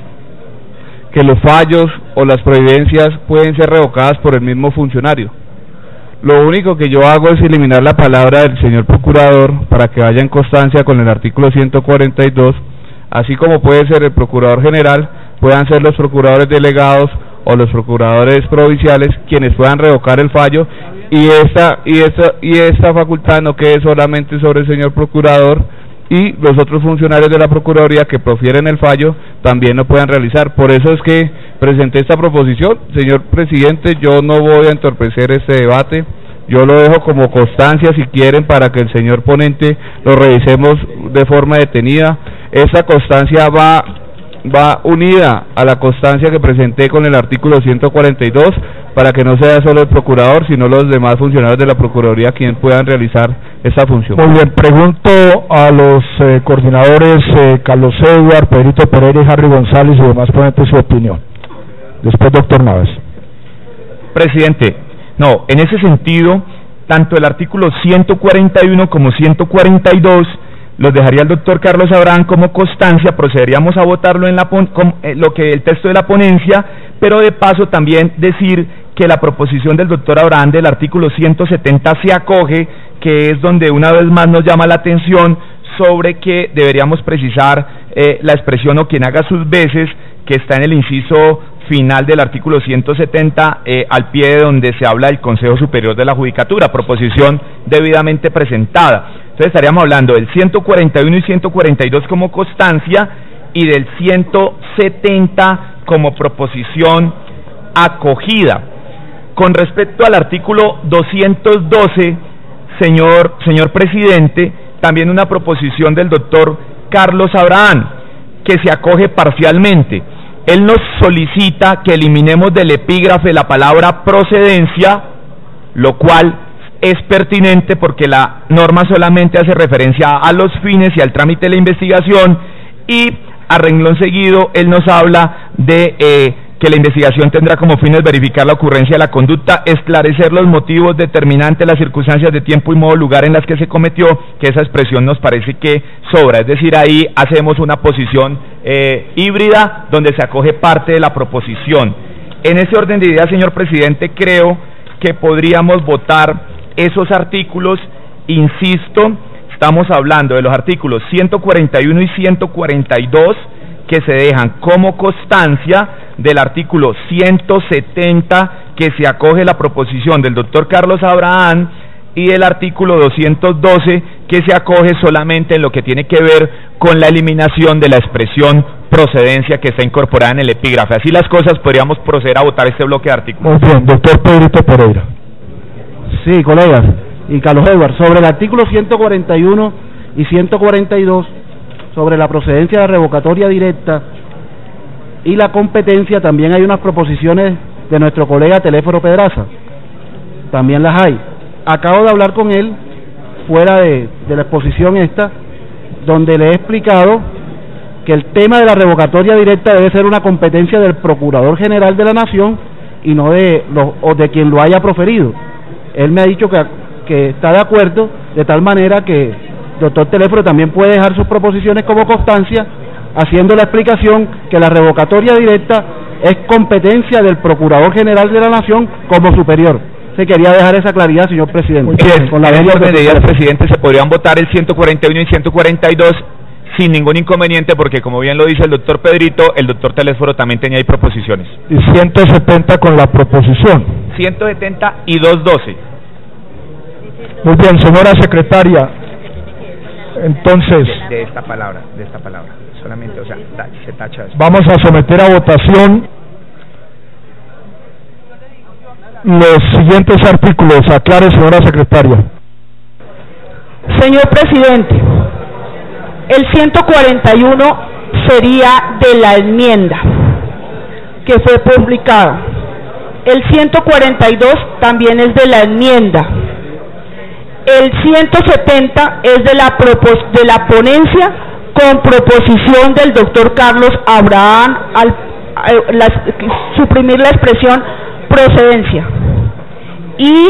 fallos o las providencias pueden ser revocadas por el mismo funcionario. Lo único que yo hago es eliminar la palabra del señor procurador para que vaya en constancia con el artículo 142, así como puede ser el procurador general, puedan ser los procuradores delegados o los procuradores provinciales quienes puedan revocar el fallo, y esta facultad no quede solamente sobre el señor procurador, y los otros funcionarios de la Procuraduría que profieren el fallo también lo puedan realizar. Por eso es que presenté esta proposición. Señor presidente, yo no voy a entorpecer este debate, yo lo dejo como constancia si quieren para que el señor ponente lo revisemos de forma detenida. Esta constancia va unida a la constancia que presenté con el artículo 142, para que no sea solo el procurador, sino los demás funcionarios de la Procuraduría quienes puedan realizar esta función. Muy bien, pregunto a los coordinadores Carlos Edward, Pedrito Pereira y Harry González y demás ponentes su opinión. Después, doctor Navas. Presidente, no, en ese sentido, tanto el artículo 141 como 142 los dejaría el doctor Carlos Abraham como constancia, procederíamos a votarlo en lo que el texto de la ponencia, pero de paso también decir que la proposición del doctor Abraham del artículo 170 se acoge, que es donde una vez más nos llama la atención sobre que deberíamos precisar la expresión o quien haga sus veces, que está en el inciso final del artículo 170, al pie de donde se habla del Consejo Superior de la Judicatura, proposición debidamente presentada. Entonces estaríamos hablando del 141 y 142 como constancia y del 170 como proposición acogida. Con respecto al artículo 212, señor presidente, también una proposición del doctor Carlos Abraham, que se acoge parcialmente. Él nos solicita que eliminemos del epígrafe la palabra procedencia, lo cual es pertinente porque la norma solamente hace referencia a los fines y al trámite de la investigación, y a renglón seguido él nos habla de que la investigación tendrá como fines verificar la ocurrencia de la conducta, esclarecer los motivos determinantes, las circunstancias de tiempo y modo, lugar en las que se cometió, que esa expresión nos parece que sobra, es decir, ahí hacemos una posición híbrida donde se acoge parte de la proposición. En ese orden de ideas, señor presidente, creo que podríamos votar esos artículos. Insisto, estamos hablando de los artículos 141 y 142 que se dejan como constancia, del artículo 170 que se acoge la proposición del doctor Carlos Abraham, y del artículo 212 que se acoge solamente en lo que tiene que ver con la eliminación de la expresión procedencia que está incorporada en el epígrafe. Así las cosas, podríamos proceder a votar este bloque de artículos. Muy bien, doctor Pedrito Pereira. Sí, colegas, y Carlos Edward, sobre el artículo 141 y 142, sobre la procedencia de revocatoria directa y la competencia, también hay unas proposiciones de nuestro colega Teléforo Pedraza, también las hay. Acabo de hablar con él fuera de la exposición esta, donde le he explicado que el tema de la revocatoria directa debe ser una competencia del Procurador General de la Nación y no de quien lo haya proferido. Él me ha dicho que está de acuerdo, de tal manera que el doctor Teléforo también puede dejar sus proposiciones como constancia, haciendo la explicación que la revocatoria directa es competencia del Procurador General de la Nación como superior. Se quería dejar esa claridad, señor presidente. Muy bien, con la medida, presidente, se podrían votar el 141 y 142 sin ningún inconveniente, porque como bien lo dice el doctor Pedrito, el doctor Teléforo también tenía ahí proposiciones. Y 170 con la proposición. 170 y 212. Muy bien, señora secretaria. Entonces, de esta palabra, solamente, o sea, se tacha eso. Vamos a someter a votación los siguientes artículos. Aclare, señora secretaria. Señor presidente, el 141 sería de la enmienda que fue publicada. El 142 también es de la enmienda. El 170 es de la ponencia con proposición del doctor Carlos Abraham al suprimir la expresión procedencia. Y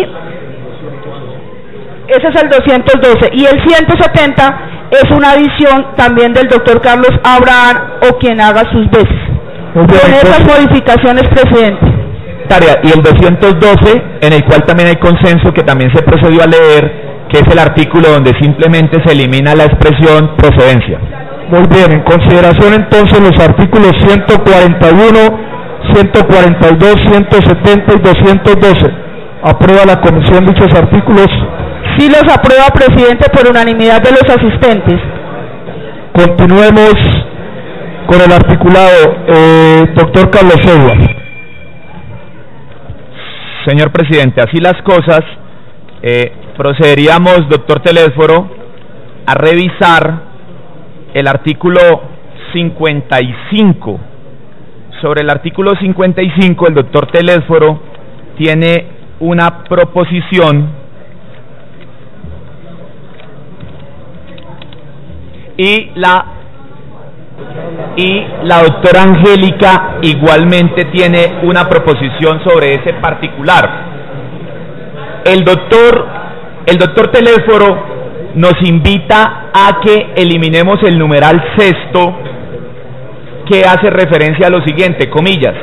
ese es el 212. Y el 170 es una adición también del doctor Carlos Abraham o quien haga sus veces. Con esas modificaciones, presidente. hectáreas, y el 212, en el cual también hay consenso, que también se procedió a leer, que es el artículo donde simplemente se elimina la expresión procedencia. Muy bien, en consideración entonces los artículos 141, 142, 170 y 212. ¿Aprueba la comisión dichos artículos? Sí los aprueba, presidente, por unanimidad de los asistentes. Continuemos con el articulado. Doctor Carlos Edward. Señor presidente, así las cosas, procederíamos, doctor Telésforo, a revisar el artículo 55. Sobre el artículo 55, el doctor Telésforo tiene una proposición y la doctora Angélica igualmente tiene una proposición sobre ese particular. El doctor Telésforo nos invita a que eliminemos el numeral sexto, que hace referencia a lo siguiente, comillas.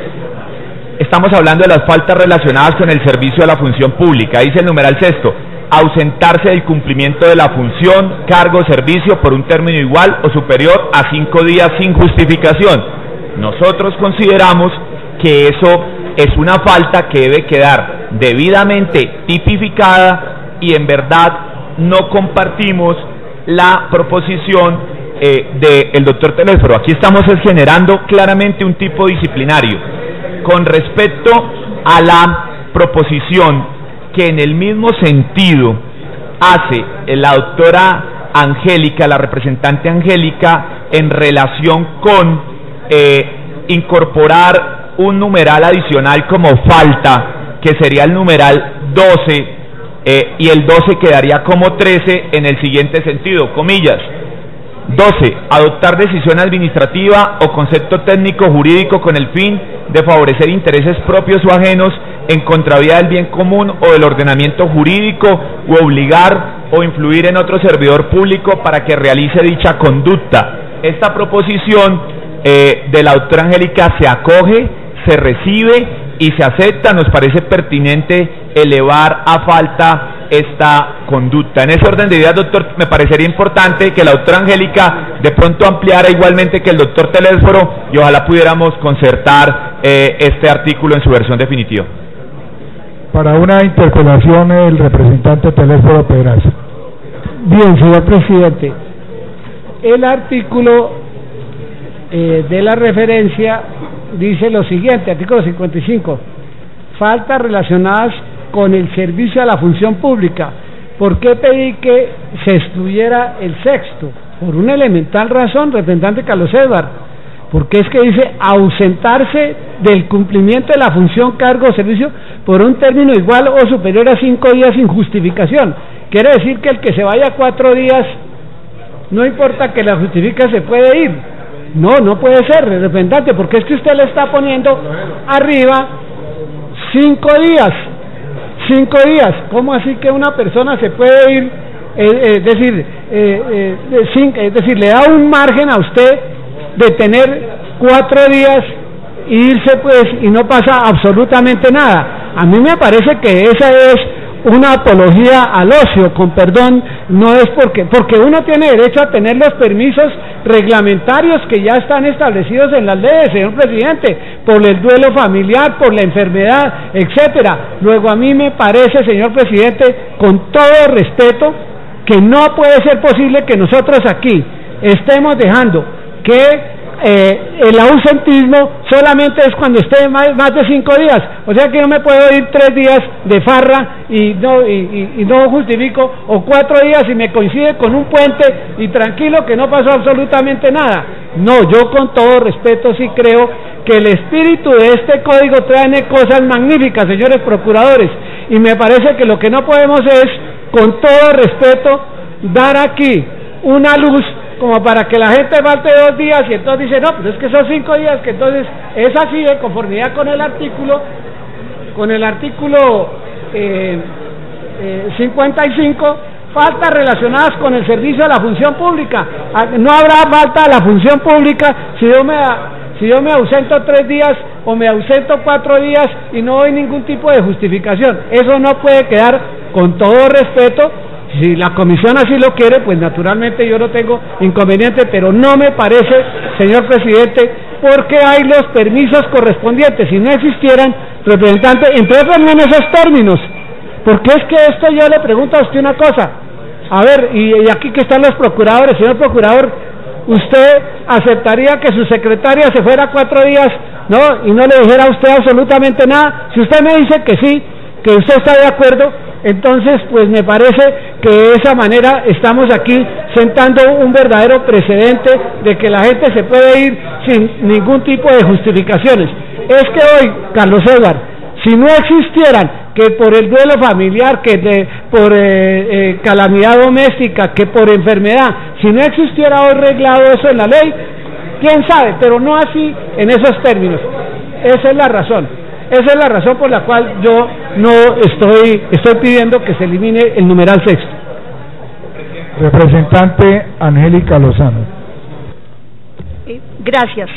Estamos hablando de las faltas relacionadas con el servicio de la función pública. Dice el numeral sexto: ausentarse del cumplimiento de la función, cargo o servicio por un término igual o superior a 5 días sin justificación. Nosotros consideramos que eso es una falta que debe quedar debidamente tipificada, y en verdad no compartimos la proposición del doctor Telésforo. Aquí estamos generando claramente un tipo disciplinario. Con respecto a la proposición que en el mismo sentido hace la doctora Angélica, la representante Angélica, en relación con incorporar un numeral adicional como falta, que sería el numeral 12, y el 12 quedaría como 13 en el siguiente sentido, comillas. 12. Adoptar decisión administrativa o concepto técnico jurídico con el fin de favorecer intereses propios o ajenos en contravía del bien común o del ordenamiento jurídico, u obligar o influir en otro servidor público para que realice dicha conducta. Esta proposición de la doctora Angélica se acoge, se recibe y se acepta. Nos parece pertinente elevar a falta esta conducta. En ese orden de ideas, doctor, me parecería importante que la doctora Angélica de pronto ampliara igualmente que el doctor Telésforo, y ojalá pudiéramos concertar este artículo en su versión definitiva. Para una interpelación, el representante Telésforo Pedraza. Bien, señor presidente. El artículo de la referencia dice lo siguiente, artículo 55, faltas relacionadas con el servicio a la función pública. ¿Por qué pedí que se excluyera el sexto? Por una elemental razón, representante Carlos Edward, porque es que dice ausentarse del cumplimiento de la función, cargo o servicio por un término igual o superior a 5 días sin justificación. Quiere decir que el que se vaya 4 días, no importa que la justifica, se puede ir. No puede ser, representante, porque es que usted le está poniendo arriba 5 días. 5 días. ¿Cómo así que una persona se puede ir? Es decir, le da un margen a usted de tener 4 días y irse, pues, y no pasa absolutamente nada. A mí me parece que esa es una apología al ocio, con perdón. No es porque uno tiene derecho a tener los permisos reglamentarios que ya están establecidos en las leyes, señor presidente, por el duelo familiar, por la enfermedad, etcétera. Luego, a mí me parece, señor presidente, con todo respeto, que no puede ser posible que nosotros aquí estemos dejando que el ausentismo solamente es cuando esté más de 5 días, o sea que yo me puedo ir 3 días de farra y no justifico, o 4 días y me coincide con un puente y tranquilo que no pasó absolutamente nada. No, yo con todo respeto sí creo que el espíritu de este código trae cosas magníficas, señores procuradores, y me parece que lo que no podemos es, con todo respeto, dar aquí una luz como para que la gente falte 2 días y entonces dice, no, pero es que son 5 días, que entonces es así, de conformidad con el artículo 55, faltas relacionadas con el servicio a la función pública. No habrá falta a la función pública si yo si yo me ausento 3 días o me ausento 4 días y no doy ningún tipo de justificación. Eso no puede quedar, con todo respeto. Si la comisión así lo quiere, pues naturalmente yo no tengo inconveniente, pero no me parece, señor presidente, porque hay los permisos correspondientes. Si no existieran, representante, entre otros en esos términos, porque es que esto, yo le pregunto a usted una cosa, a ver, y aquí que están los procuradores, señor procurador, ¿usted aceptaría que su secretaria se fuera 4 días, no, y no le dijera a usted absolutamente nada? Si usted me dice que sí, que usted está de acuerdo, entonces pues me parece que de esa manera estamos aquí sentando un verdadero precedente de que la gente se puede ir sin ningún tipo de justificaciones. Es que hoy, Carlos Edward, si no existieran, que por el duelo familiar, que por calamidad doméstica, que por enfermedad, si no existiera hoy reglado eso en la ley, quién sabe, pero no así en esos términos. Esa es la razón. Esa es la razón por la cual yo no estoy pidiendo que se elimine el numeral sexto. Representante Angélica Lozano. Gracias.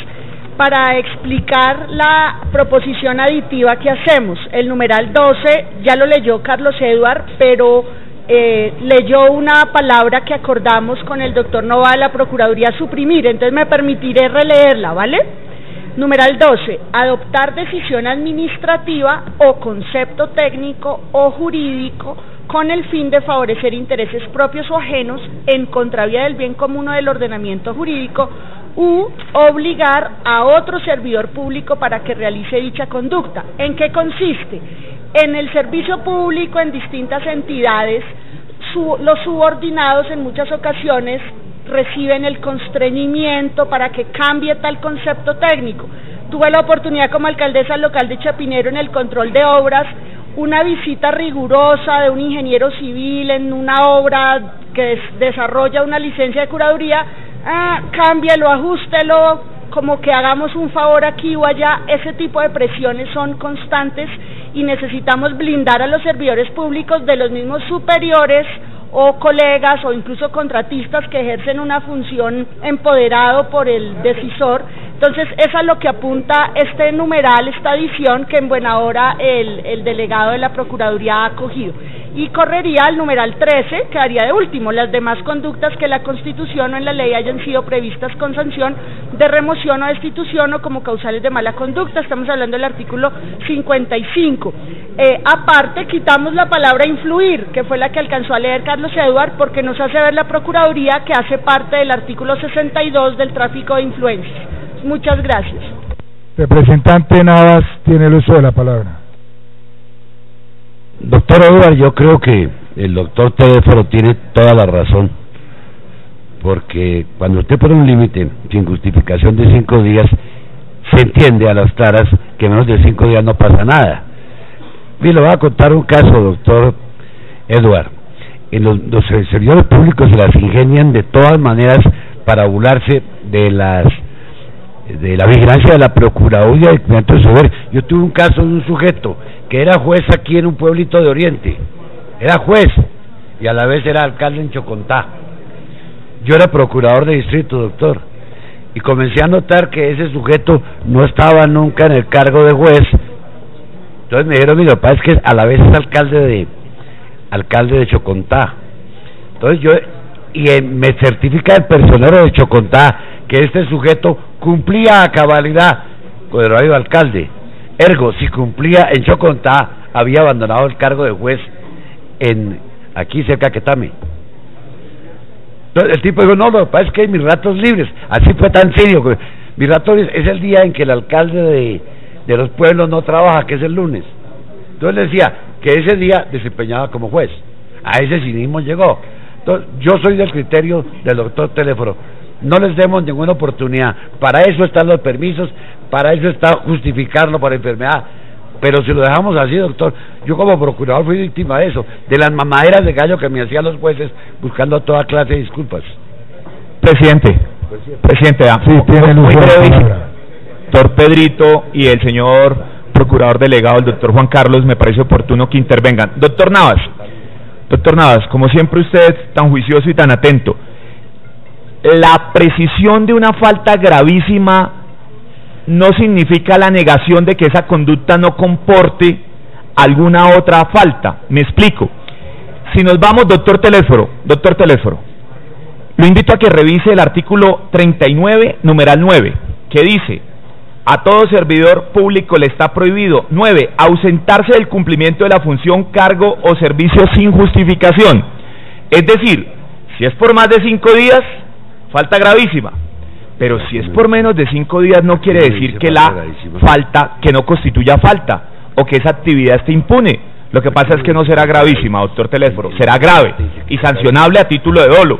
Para explicar la proposición aditiva que hacemos, el numeral 12 ya lo leyó Carlos Edward, pero leyó una palabra que acordamos con el doctor Nova de la Procuraduría suprimir, entonces me permitiré releerla, ¿vale? Numeral 12, adoptar decisión administrativa o concepto técnico o jurídico con el fin de favorecer intereses propios o ajenos en contravía del bien común o del ordenamiento jurídico u obligar a otro servidor público para que realice dicha conducta. ¿En qué consiste? En el servicio público en distintas entidades, los subordinados en muchas ocasiones reciben el constreñimiento para que cambie tal concepto técnico. Tuve la oportunidad como alcaldesa local de Chapinero en el control de obras, una visita rigurosa de un ingeniero civil en una obra que desarrolla una licencia de curaduría, cámbielo, ajústelo, como que hagamos un favor aquí o allá. Ese tipo de presiones son constantes y necesitamos blindar a los servidores públicos de los mismos superiores o colegas o incluso contratistas que ejercen una función empoderado por el decisor. Entonces, eso es a lo que apunta este numeral, esta adición que en buena hora el delegado de la Procuraduría ha acogido. Y correría al numeral 13, quedaría de último, las demás conductas que la Constitución o en la ley hayan sido previstas con sanción de remoción o destitución o como causales de mala conducta. Estamos hablando del artículo 55. Aparte, quitamos la palabra influir, que fue la que alcanzó a leer Carlos Edward, porque nos hace ver la Procuraduría que hace parte del artículo 62 del tráfico de influencias. Muchas gracias. Representante Navas, tiene el uso de la palabra. Doctor Edward, yo creo que el doctor Teléfono tiene toda la razón, porque cuando usted pone un límite sin justificación de 5 días, se entiende a las claras que menos de 5 días no pasa nada. Mire, le voy a contar un caso, doctor Edward. En los servidores públicos se las ingenian de todas maneras para burlarse de la vigilancia de la Procuraduría y del de saber. Yo tuve un caso de un sujeto que era juez aquí en un pueblito de Oriente, era juez y a la vez era alcalde en Chocontá. Yo era procurador de distrito, doctor, y comencé a notar que ese sujeto no estaba nunca en el cargo de juez. Entonces me dijeron, mi papá es que a la vez es alcalde de Chocontá. Entonces me certifica el personero de Chocontá que este sujeto cumplía a cabalidad con el horario de alcalde. Ergo, si cumplía en Chocontá, había abandonado el cargo de juez aquí cerca de Quetame. Entonces el tipo dijo, no, lo que pasa es que hay mis ratos libres. Así fue tan serio. Mis ratos libres es el día en que el alcalde de los pueblos no trabaja, que es el lunes. Entonces le decía que ese día desempeñaba como juez. A ese cinismo llegó. Entonces, yo soy del criterio del doctor Teléfono. No les demos ninguna oportunidad. Para eso están los permisos, para eso está justificarlo por enfermedad. Pero si lo dejamos así, doctor, yo como procurador fui víctima de eso, de las mamaderas de gallo que me hacían los jueces buscando toda clase de disculpas. Presidente, sí, tiene muy breve, doctor Pedrito y el señor procurador delegado, el doctor Juan Carlos, me parece oportuno que intervengan. Doctor Navas, como siempre usted tan juicioso y tan atento, la precisión de una falta gravísima no significa la negación de que esa conducta no comporte alguna otra falta. Me explico. Si nos vamos, doctor Telésforo, lo invito a que revise el artículo 39, numeral 9, que dice: a todo servidor público le está prohibido, 9, ausentarse del cumplimiento de la función, cargo o servicio sin justificación. Es decir, si es por más de 5 días, falta gravísima, pero si es por menos de 5 días no quiere decir que la falta, que no constituya falta, o que esa actividad esté impune. Lo que pasa es que no será gravísima, doctor Telésforo, será grave y sancionable a título de dolo.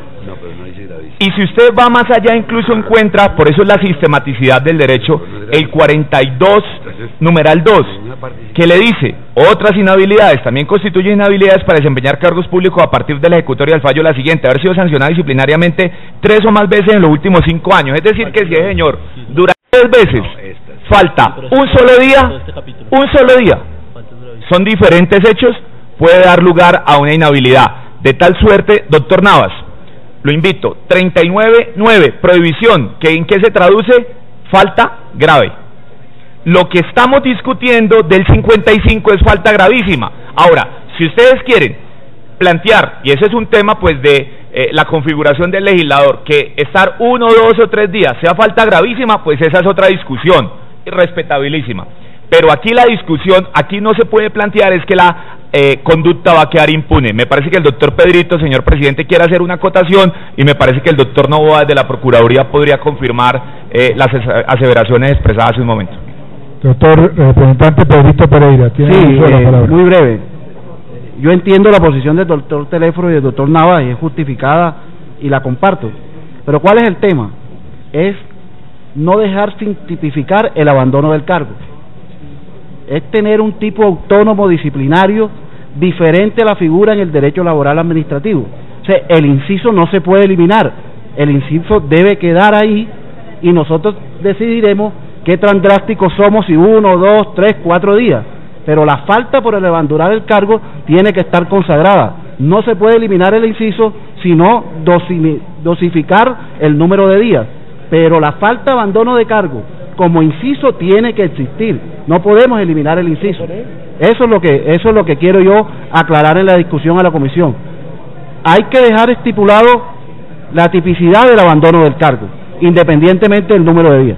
Y si usted va más allá, incluso encuentra, por eso es la sistematicidad del derecho, el 42, numeral 2, que le dice: otras inhabilidades, también constituyen inhabilidades para desempeñar cargos públicos a partir de la ejecutoria del fallo la siguiente: haber sido sancionado disciplinariamente 3 o más veces en los últimos 5 años. Es decir, que si el señor dura 3 veces, falta un solo día, son diferentes hechos, puede dar lugar a una inhabilidad. De tal suerte, doctor Navas, lo invito, 39.9, prohibición, que ¿en qué se traduce? Falta grave. Lo que estamos discutiendo del 55 es falta gravísima. Ahora, si ustedes quieren plantear, y ese es un tema pues de la configuración del legislador, que estar 1, 2 o 3 días sea falta gravísima, pues esa es otra discusión, respetabilísima. Pero aquí la discusión, aquí no se puede plantear es que la conducta va a quedar impune. Me parece que el doctor Pedrito, señor presidente, quiere hacer una acotación, y me parece que el doctor Novoa desde la Procuraduría podría confirmar las aseveraciones expresadas hace un momento. Doctor representante Pedrito Pereira, tiene la palabra. Muy breve. Yo entiendo la posición del doctor Telésforo y del doctor Navas, y es justificada y la comparto. Pero ¿cuál es el tema? Es no dejar sin tipificar el abandono del cargo. Es tener un tipo autónomo disciplinario diferente a la figura en el derecho laboral administrativo. O sea, el inciso no se puede eliminar, el inciso debe quedar ahí, y nosotros decidiremos qué tan drásticos somos, si 1, 2, 3, 4 días, pero la falta por el abandonar el cargo tiene que estar consagrada. No se puede eliminar el inciso, sino dosificar el número de días, pero la falta de abandono de cargo como inciso tiene que existir, no podemos eliminar el inciso. Eso es lo que quiero yo aclarar en la discusión a la comisión. Hay que dejar estipulado la tipicidad del abandono del cargo, independientemente del número de días.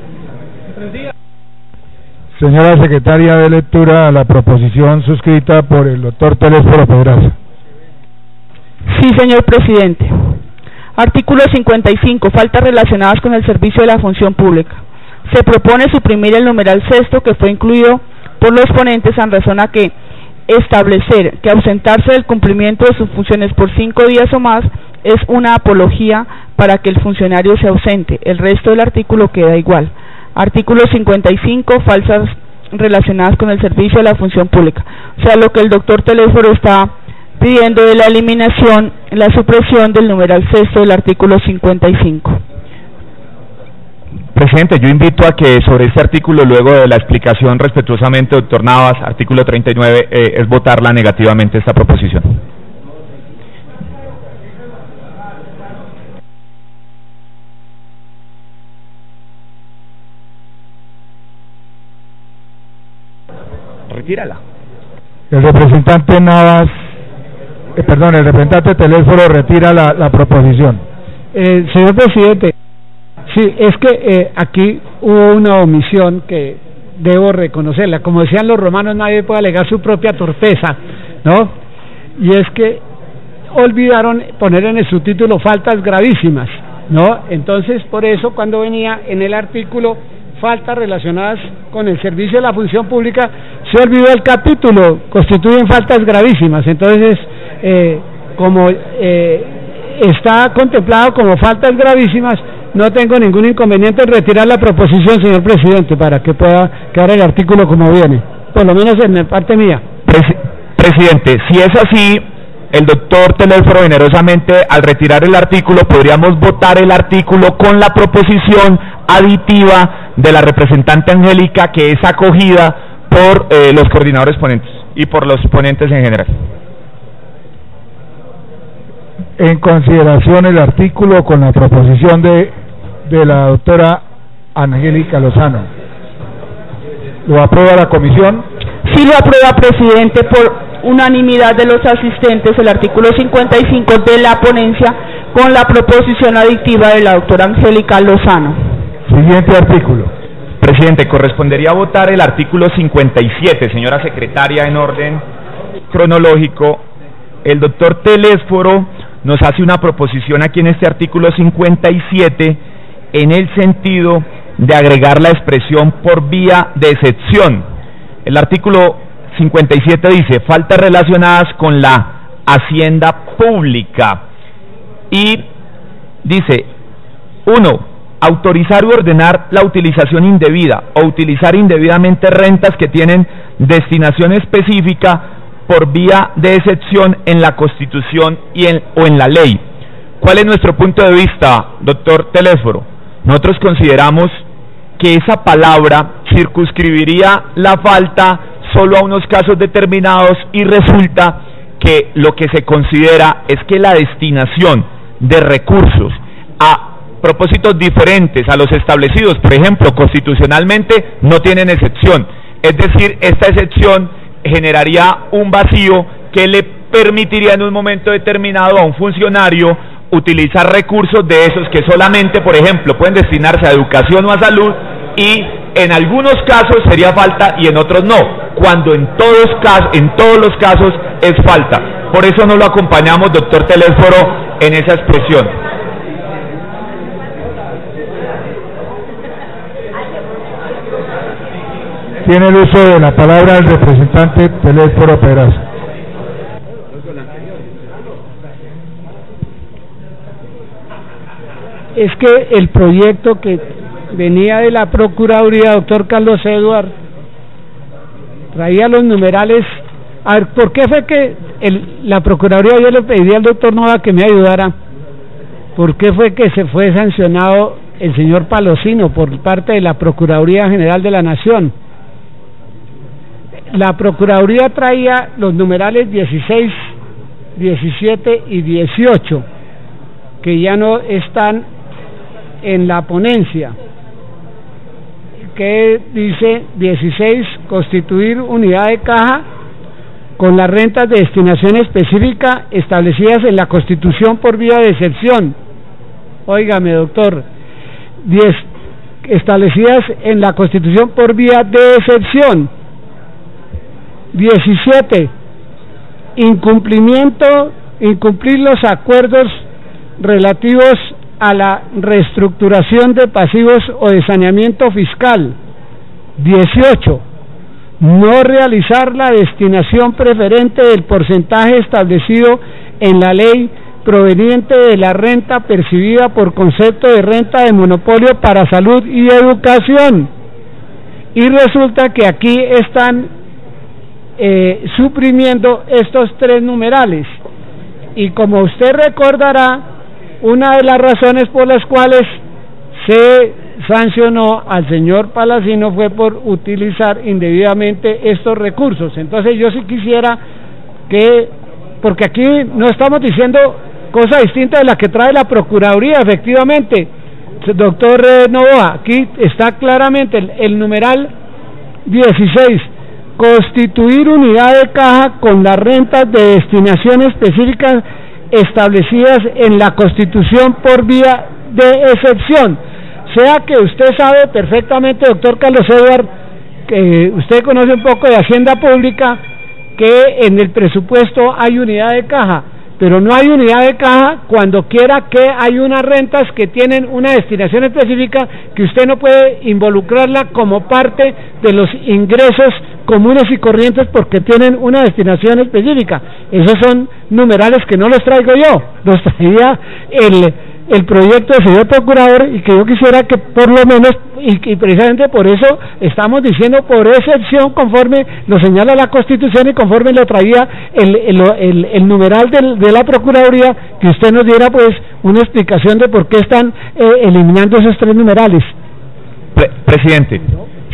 Señora secretaria, de lectura a la proposición suscrita por el doctor Telésforo Pedraza. Sí, señor presidente. Artículo 55. Faltas relacionadas con el servicio de la función pública. Se propone suprimir el numeral sexto que fue incluido por los ponentes en razón a que establecer que ausentarse del cumplimiento de sus funciones por 5 días o más es una apología para que el funcionario se ausente. El resto del artículo queda igual. Artículo 55. Faltas relacionadas con el servicio de la función pública. O sea, lo que el doctor Telésforo está pidiendo de la eliminación, la supresión del numeral sexto del artículo 55. Presidente, yo invito a que sobre este artículo, luego de la explicación respetuosamente, doctor Navas, artículo 39, es votarla negativamente esta proposición. Retírala. El representante Navas, el representante Telésforo retira la proposición. Señor presidente, sí, es que aquí hubo una omisión que debo reconocerla. Como decían los romanos, nadie puede alegar su propia torpeza, ¿no? Y es que olvidaron poner en el subtítulo faltas gravísimas, ¿no? Entonces, por eso, cuando venía en el artículo faltas relacionadas con el servicio de la función pública, se olvidó el capítulo, constituyen faltas gravísimas. Entonces, como está contemplado como faltas gravísimas, no tengo ningún inconveniente en retirar la proposición, señor presidente, para que pueda quedar el artículo como viene, por lo menos en la parte mía. Presidente, si es así, el doctor Telésforo generosamente, al retirar el artículo, podríamos votar el artículo con la proposición aditiva de la representante Angélica, que es acogida por los coordinadores ponentes y por los ponentes en general. En consideración el artículo con la proposición de la doctora Angélica Lozano. ¿Lo aprueba la comisión? Sí lo aprueba, presidente, por unanimidad de los asistentes el artículo 55 de la ponencia con la proposición adictiva de la doctora Angélica Lozano. Siguiente artículo. Presidente, correspondería votar el artículo 57, señora secretaria, en orden cronológico. El doctor Telésforo nos hace una proposición aquí en este artículo 57 en el sentido de agregar la expresión por vía de excepción. El artículo 57 dice, faltas relacionadas con la hacienda pública, y dice, 1, autorizar u ordenar la utilización indebida o utilizar indebidamente rentas que tienen destinación específica por vía de excepción en la Constitución o en la ley. ¿Cuál es nuestro punto de vista, doctor Telésforo? Nosotros consideramos que esa palabra circunscribiría la falta solo a unos casos determinados, y resulta que lo que se considera es que la destinación de recursos a propósitos diferentes a los establecidos, por ejemplo, constitucionalmente, no tienen excepción. Es decir, esta excepción generaría un vacío que le permitiría en un momento determinado a un funcionario utilizar recursos de esos que solamente, por ejemplo, pueden destinarse a educación o a salud, y en algunos casos sería falta y en otros no, cuando en todos los casos es falta. Por eso no lo acompañamos, doctor Telésforo, en esa expresión. Tiene el uso de la palabra el representante Telésforo Pedraza. Es que el proyecto que venía de la Procuraduría, doctor Carlos Eduard, traía los numerales. A ver, ¿por qué fue que la Procuraduría, yo le pedí al doctor Nova que me ayudara, por qué fue que se fue sancionado el señor Palosino por parte de la Procuraduría General de la Nación? La Procuraduría traía los numerales 16, 17 y 18, que ya no están en la ponencia, que dice 16, constituir unidad de caja con las rentas de destinación específica establecidas en la Constitución por vía de excepción. Óigame, doctor, 10, establecidas en la Constitución por vía de excepción. 17, incumplir los acuerdos relativos a la reestructuración de pasivos o de saneamiento fiscal. 18, no realizar la destinación preferente del porcentaje establecido en la ley proveniente de la renta percibida por concepto de renta de monopolio para salud y educación. Y resulta que aquí están suprimiendo estos 3 numerales, y como usted recordará, una de las razones por las cuales se sancionó al señor Palacino fue por utilizar indebidamente estos recursos. Entonces yo sí quisiera que, porque aquí no estamos diciendo cosa distinta de la que trae la Procuraduría, efectivamente, doctor Novoa, aquí está claramente el numeral 16, constituir unidad de caja con las rentas de destinación específicas establecidas en la Constitución por vía de excepción. Sea que usted sabe perfectamente, doctor Carlos Eduard, que usted conoce un poco de Hacienda Pública, que en el presupuesto hay unidad de caja, pero no hay unidad de caja cuando quiera que hay unas rentas que tienen una destinación específica que usted no puede involucrarla como parte de los ingresos comunes y corrientes porque tienen una destinación específica. Esos son numerales que no los traigo yo, los traía el proyecto del señor procurador, y que yo quisiera que por lo menos, y precisamente por eso estamos diciendo por excepción, conforme lo señala la Constitución y conforme lo traía el numeral de la Procuraduría, que usted nos diera pues una explicación de por qué están eliminando esos 3 numerales. Presidente,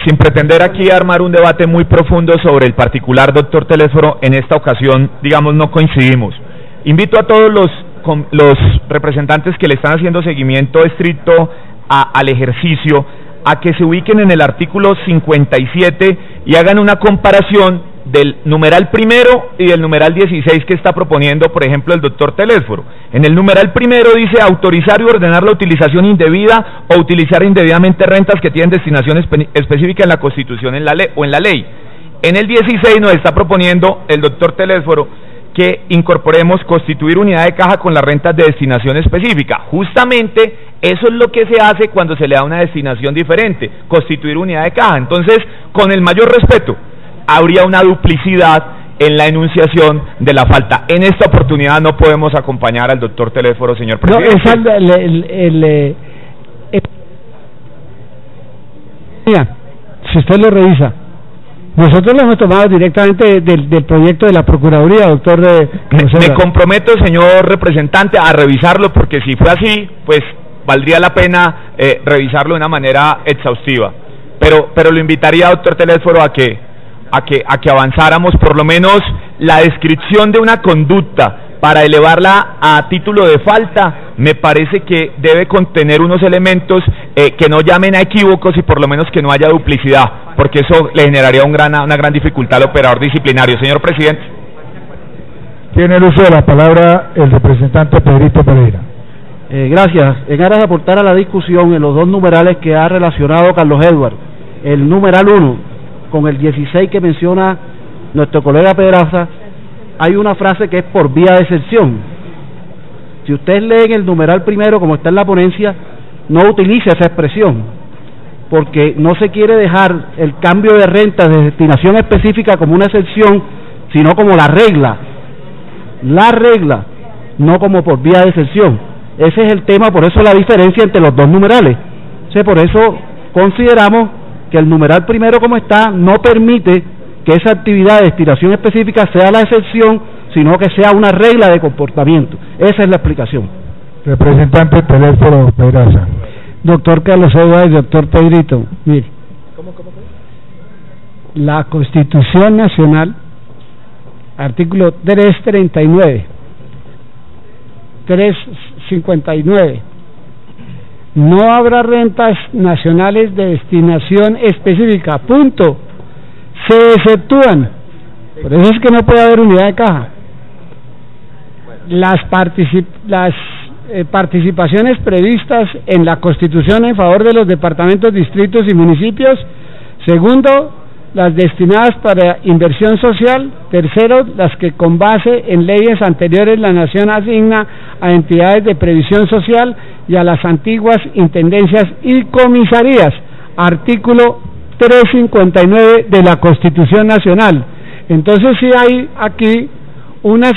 sin pretender aquí armar un debate muy profundo sobre el particular doctor Telésforo, en esta ocasión, digamos, no coincidimos. Invito a todos los representantes que le están haciendo seguimiento estricto al ejercicio a que se ubiquen en el artículo 57 y hagan una comparación del numeral primero y del numeral 16 que está proponiendo, por ejemplo, el doctor Telésforo. En el numeral primero dice autorizar y ordenar la utilización indebida o utilizar indebidamente rentas que tienen destinación específica en la Constitución en la ley, o en la ley. En el 16 nos está proponiendo el doctor Telésforo que incorporemos constituir unidad de caja con las rentas de destinación específica. Justamente eso es lo que se hace cuando se le da una destinación diferente, constituir unidad de caja. Entonces, con el mayor respeto, habría una duplicidad en la enunciación de la falta. En esta oportunidad no podemos acompañar al doctor Telésforo, señor presidente. Mira, si usted lo revisa, nosotros lo hemos tomado directamente del proyecto de la Procuraduría, doctor. Me comprometo, señor representante, a revisarlo, porque si fue así, pues valdría la pena revisarlo de una manera exhaustiva. Pero lo invitaría, doctor Telésforo, a que avanzáramos por lo menos la descripción de una conducta para elevarla a título de falta. Me parece que debe contener unos elementos que no llamen a equívocos y por lo menos que no haya duplicidad, porque eso le generaría una gran dificultad al operador disciplinario. Señor presidente. Tiene el uso de la palabra el representante Pedrito Pereira. Gracias. En aras de aportar a la discusión en los dos numerales que ha relacionado Carlos Edward, el numeral 1 con el 16 que menciona nuestro colega Pedraza, hay una frase que es por vía de excepción. Si ustedes leen el numeral primero como está en la ponencia, no utilice esa expresión, porque no se quiere dejar el cambio de renta de destinación específica como una excepción, sino como la regla, no como por vía de excepción. Ese es el tema, por eso la diferencia entre los dos numerales. Por eso consideramos que el numeral primero como está no permite que esa actividad de destinación específica sea la excepción, sino que sea una regla de comportamiento. Esa es la explicación. Representante Telésforo Pedraza. Doctor Carlos Edward y doctor Pedrito, mire, la Constitución Nacional, artículo 339, 359, no habrá rentas nacionales de destinación específica, punto. Se exceptúan. Por eso es que no puede haber unidad de caja. Las participaciones previstas en la Constitución en favor de los departamentos, distritos y municipios. Segundo, las destinadas para inversión social. Tercero, las que con base en leyes anteriores la Nación asigna a entidades de previsión social y a las antiguas intendencias y comisarías. Artículo 359 de la Constitución Nacional. Entonces sí hay aquí unas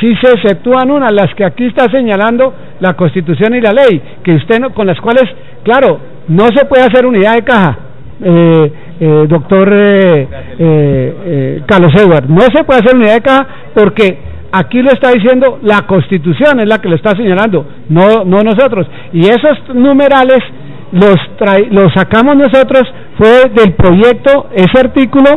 sí se exceptúan unas, las que aquí está señalando la Constitución y la ley, que usted no, con las cuales, claro, no se puede hacer unidad de caja, doctor Carlos Edward, no se puede hacer unidad de caja porque aquí lo está diciendo la Constitución, es la que lo está señalando, no nosotros, y esos numerales los sacamos nosotros, fue del proyecto, ese artículo,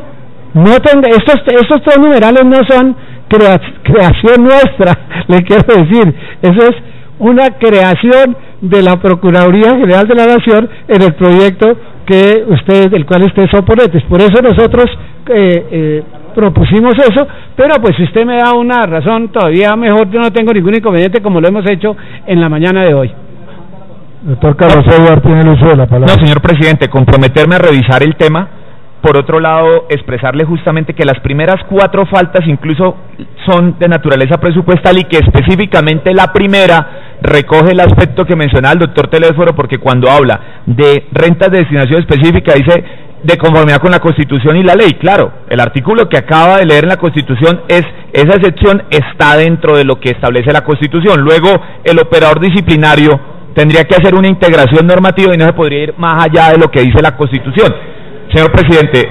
estos tres numerales no son creación nuestra, le quiero decir, eso es una creación de la Procuraduría General de la Nación en el proyecto del cual ustedes son ponentes. Por eso nosotros propusimos eso, pero pues si usted me da una razón todavía mejor, yo no tengo ningún inconveniente, como lo hemos hecho en la mañana de hoy. Doctor Carlos Edward tiene el uso de la palabra. No, señor presidente, comprometerme a revisar el tema. Por otro lado, expresarle justamente que las primeras 4 faltas incluso son de naturaleza presupuestal y que específicamente la primera recoge el aspecto que mencionaba el doctor Telésforo, porque cuando habla de rentas de destinación específica dice de conformidad con la Constitución y la ley. Claro, el artículo que acaba de leer en la Constitución esa excepción está dentro de lo que establece la Constitución. Luego, el operador disciplinario tendría que hacer una integración normativa y no se podría ir más allá de lo que dice la Constitución. Señor presidente,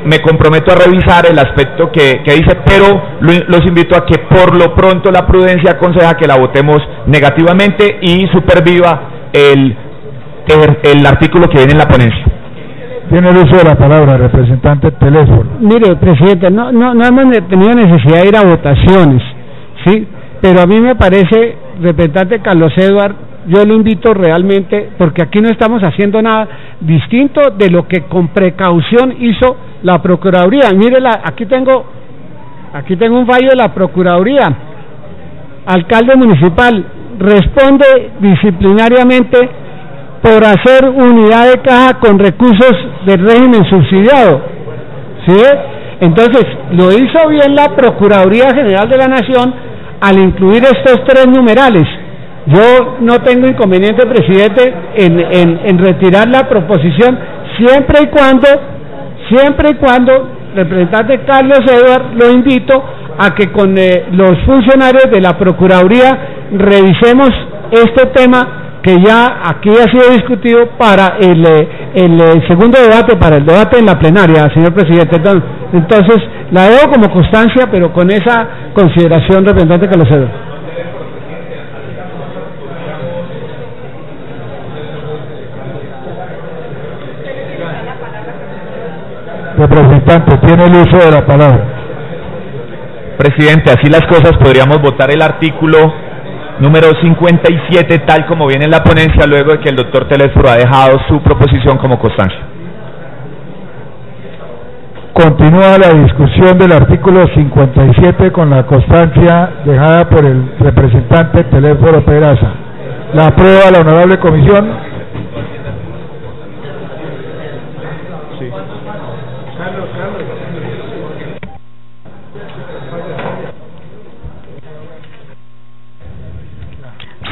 me comprometo a revisar el aspecto que dice, pero los invito a que por lo pronto la prudencia aconseja que la votemos negativamente y superviva el artículo que viene en la ponencia. Tiene el uso de la palabra, representante Telésforo. Mire, presidente, no hemos tenido necesidad de ir a votaciones, ¿sí? Pero a mí me parece, representante Carlos Edward, yo lo invito realmente, porque aquí no estamos haciendo nada distinto de lo que con precaución hizo la Procuraduría. Mire, aquí tengo un fallo de la Procuraduría. Alcalde municipal responde disciplinariamente por hacer unidad de caja con recursos del régimen subsidiado. ¿Sí? Entonces, lo hizo bien la Procuraduría General de la Nación al incluir estos tres numerales. Yo no tengo inconveniente, presidente, en retirar la proposición, siempre y cuando, representante Carlos Edward, lo invito a que con los funcionarios de la Procuraduría revisemos este tema que ya aquí ha sido discutido para el segundo debate, para el debate en la plenaria, señor presidente. Entonces, la debo como constancia, pero con esa consideración, representante Carlos Edward. Representante, tiene el uso de la palabra. Presidente, así las cosas, podríamos votar el artículo número 57 tal como viene en la ponencia, luego de que el doctor Telésforo ha dejado su proposición como constancia. Continúa la discusión del artículo 57 con la constancia dejada por el representante Telésforo Pedraza. La aprueba la honorable comisión.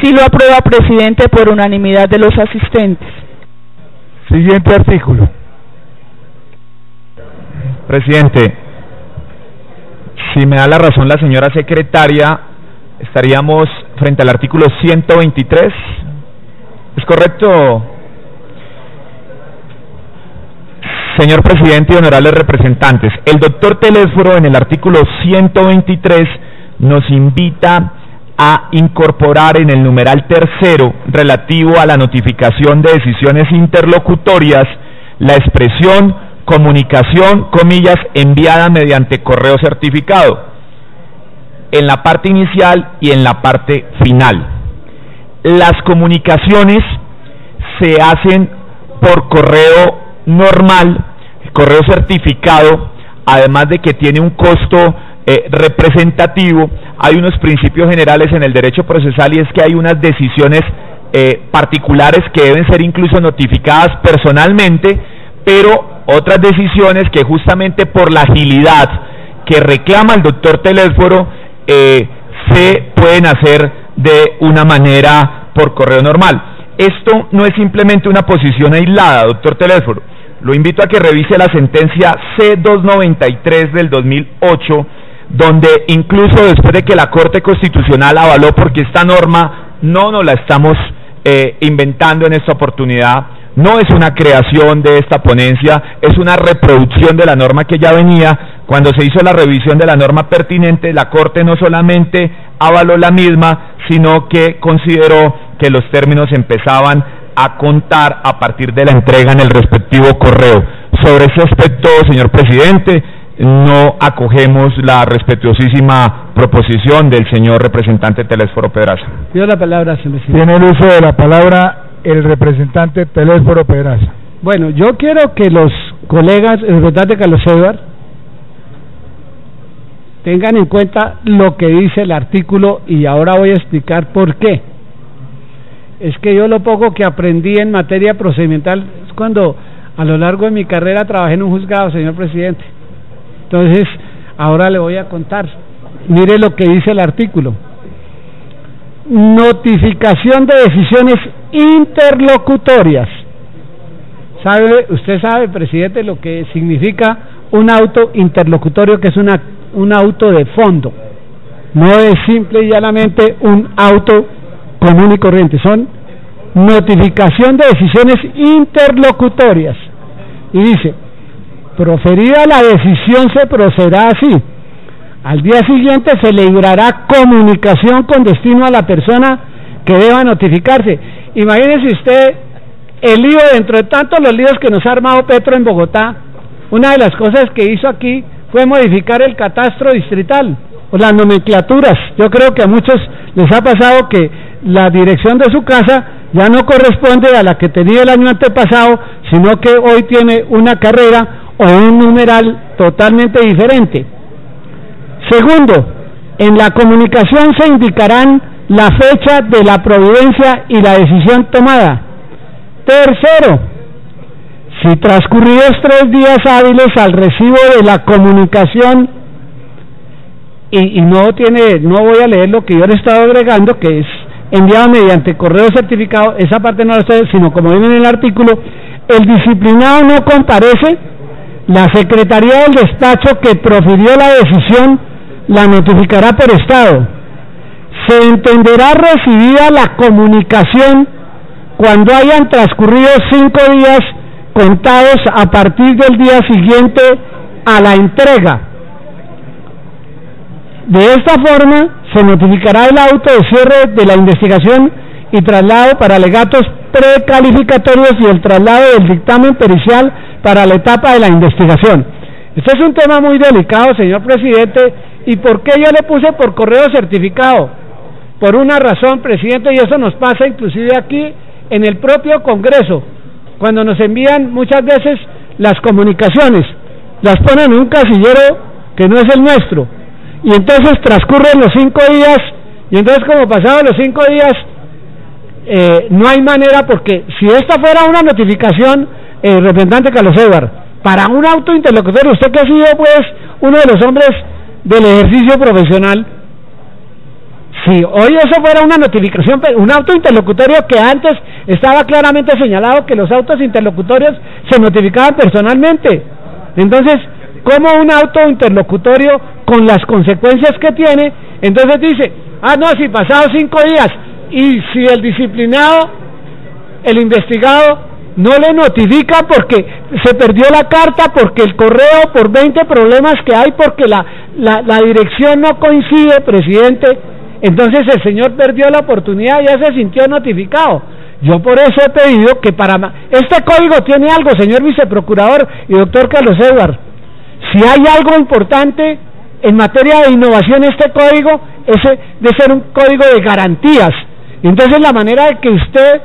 Sí lo aprueba, presidente, por unanimidad de los asistentes. Siguiente artículo. Presidente, si me da la razón la señora secretaria, estaríamos frente al artículo 123. ¿Es correcto? Señor presidente y honorables representantes, el doctor Telésforo en el artículo 123 nos invita a incorporar en el numeral tercero relativo a la notificación de decisiones interlocutorias la expresión comunicación, comillas, enviada mediante correo certificado en la parte inicial y en la parte final. Las comunicaciones se hacen por correo normal, correo certificado, además de que tiene un costo representativo. Hay unos principios generales en el derecho procesal y es que hay unas decisiones particulares que deben ser incluso notificadas personalmente, pero otras decisiones que justamente por la agilidad que reclama el doctor Telésforo se pueden hacer de una manera por correo normal. Esto no es simplemente una posición aislada, doctor Telésforo. Lo invito a que revise la sentencia C-293 del 2008, donde incluso después de que la Corte Constitucional avaló, porque esta norma no nos la estamos inventando en esta oportunidad, no es una creación de esta ponencia, es una reproducción de la norma que ya venía. Cuando se hizo la revisión de la norma pertinente, la Corte no solamente avaló la misma, sino que consideró que los términos empezaban a contar a partir de la entrega en el respectivo correo. Sobre ese aspecto, señor presidente, no acogemos la respetuosísima proposición del señor representante Telésforo Pedraza. Pido la palabra, señor presidente. Tiene el uso de la palabra el representante Telésforo Pedraza. Bueno, yo quiero que los colegas, el representante Carlos Edward, tengan en cuenta lo que dice el artículo y ahora voy a explicar por qué. Es que yo lo poco que aprendí en materia procedimental es cuando a lo largo de mi carrera trabajé en un juzgado, señor presidente. Entonces, ahora le voy a contar. Mire lo que dice el artículo. Notificación de decisiones interlocutorias. Usted sabe, presidente, lo que significa un auto interlocutorio, que es un auto de fondo. No es simple y llanamente un auto común y corriente. Son notificación de decisiones interlocutorias. Y dice, proferida la decisión se procederá así. Al día siguiente se librará comunicación con destino a la persona que deba notificarse. Imagínese usted el lío, dentro de tantos los líos que nos ha armado Petro en Bogotá. Una de las cosas que hizo aquí fue modificar el catastro distrital o las nomenclaturas. Yo creo que a muchos les ha pasado que la dirección de su casa ya no corresponde a la que tenía el año antepasado, sino que hoy tiene una carrera o un numeral totalmente diferente. Segundo, en la comunicación se indicarán la fecha de la providencia y la decisión tomada. Tercero, si transcurridos 3 días hábiles al recibo de la comunicación, y no voy a leer lo que yo le he estado agregando, que es enviado mediante correo certificado, esa parte no la estoy, sino como viene en el artículo, el disciplinado no comparece, la Secretaría del Despacho que profirió la decisión la notificará por estado. Se entenderá recibida la comunicación cuando hayan transcurrido 5 días contados a partir del día siguiente a la entrega. De esta forma se notificará el auto de cierre de la investigación y traslado para alegatos precalificatorios y el traslado del dictamen pericial para la etapa de la investigación. Este es un tema muy delicado, señor presidente, ¿y por qué yo le puse por correo certificado? Por una razón, presidente, y eso nos pasa inclusive aquí en el propio Congreso, cuando nos envían muchas veces las comunicaciones, las ponen en un casillero que no es el nuestro, y entonces transcurren los 5 días, y entonces como pasados los 5 días, no hay manera, porque si esta fuera una notificación, representante Carlos Edward, para un auto interlocutorio, usted que ha sido pues uno de los hombres del ejercicio profesional, si hoy eso fuera una notificación, un auto interlocutorio que antes estaba claramente señalado que los autos interlocutorios se notificaban personalmente, entonces, ¿cómo un auto interlocutorio con las consecuencias que tiene? Entonces dice, no, si pasados 5 días, y si el disciplinado, el investigado, no le notifica porque se perdió la carta, porque el correo, por 20 problemas que hay, porque la dirección no coincide, presidente, entonces el señor perdió la oportunidad y ya se sintió notificado. Yo por eso he pedido que este código tiene algo, señor viceprocurador y doctor Carlos Edward, si hay algo importante en materia de innovación, este código ese de ser un código de garantías. Entonces la manera de que usted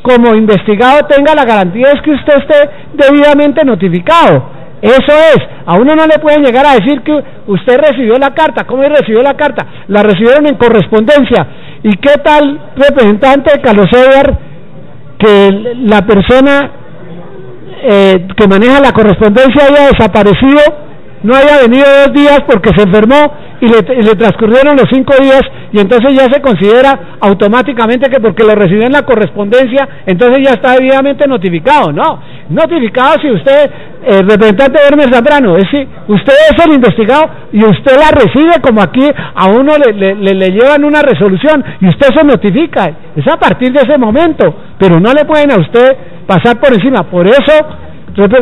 como investigado tenga la garantía es que usted esté debidamente notificado. Eso es, a uno no le pueden llegar a decir que usted recibió la carta. ¿Cómo recibió la carta? La recibieron en correspondencia. ¿Y qué tal, representante Carlos Edward, que la persona que maneja la correspondencia haya desaparecido, no haya venido 2 días porque se enfermó y le transcurrieron los 5 días, y entonces ya se considera automáticamente que porque lo recibió en la correspondencia, entonces ya está debidamente notificado? No, notificado si usted, representante Hermes Zambrano, es si usted es el investigado y usted la recibe, como aquí a uno le llevan una resolución y usted se notifica, es a partir de ese momento, pero no le pueden a usted pasar por encima. Por eso,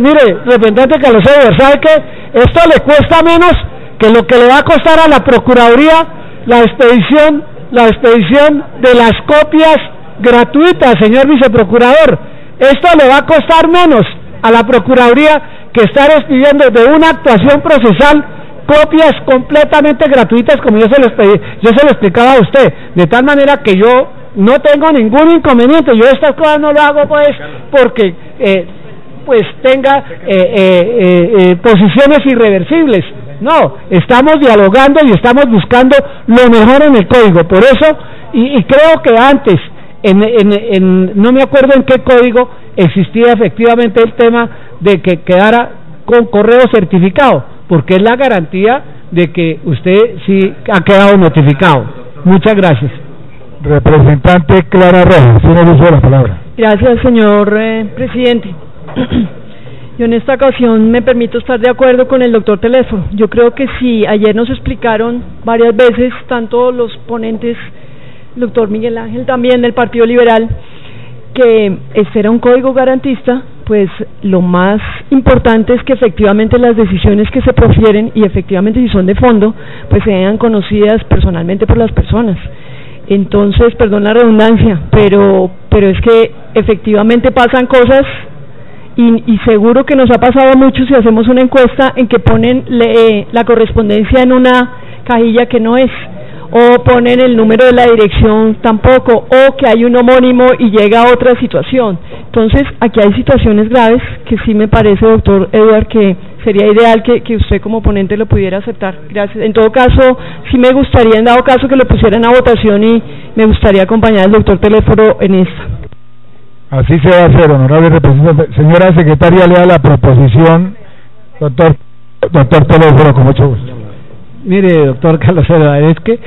mire, representante Carlos Edward, ¿sabe qué? Esto le cuesta menos que lo que le va a costar a la Procuraduría la expedición de las copias gratuitas, señor viceprocurador. Esto le va a costar menos a la Procuraduría que estar expidiendo de una actuación procesal copias completamente gratuitas, como yo se lo explicaba a usted, de tal manera que yo no tengo ningún inconveniente. Yo estas cosas no lo hago pues porque tenga posiciones irreversibles. No, estamos dialogando y estamos buscando lo mejor en el código. Por eso, y creo que antes, no me acuerdo en qué código existía efectivamente el tema de que quedara con correo certificado, porque es la garantía de que usted sí ha quedado notificado. Muchas gracias. Representante Clara Rojas, tiene el uso de la palabra. Gracias, señor presidente. Yo en esta ocasión me permito estar de acuerdo con el doctor Teléfono. Yo creo que si ayer nos explicaron varias veces, tanto los ponentes, el doctor Miguel Ángel también del Partido Liberal, que este era un código garantista, pues lo más importante es que efectivamente las decisiones que se profieren, y efectivamente si son de fondo, pues sean conocidas personalmente por las personas. Entonces, perdón la redundancia, pero es que efectivamente pasan cosas. Y seguro que nos ha pasado mucho si hacemos una encuesta en que ponen la correspondencia en una cajilla que no es, o ponen el número de la dirección tampoco, o que hay un homónimo y llega a otra situación. Entonces, aquí hay situaciones graves que sí me parece, doctor Edward, que sería ideal que usted como ponente lo pudiera aceptar. Gracias. En todo caso, sí me gustaría, en dado caso, que lo pusieran a votación y me gustaría acompañar al doctor Teléforo en esta. Así se va a hacer, honorable representante. Señora secretaria, lea la proposición. Doctor Teléforo, con mucho gusto. Mire, doctor Carlos Edward, es que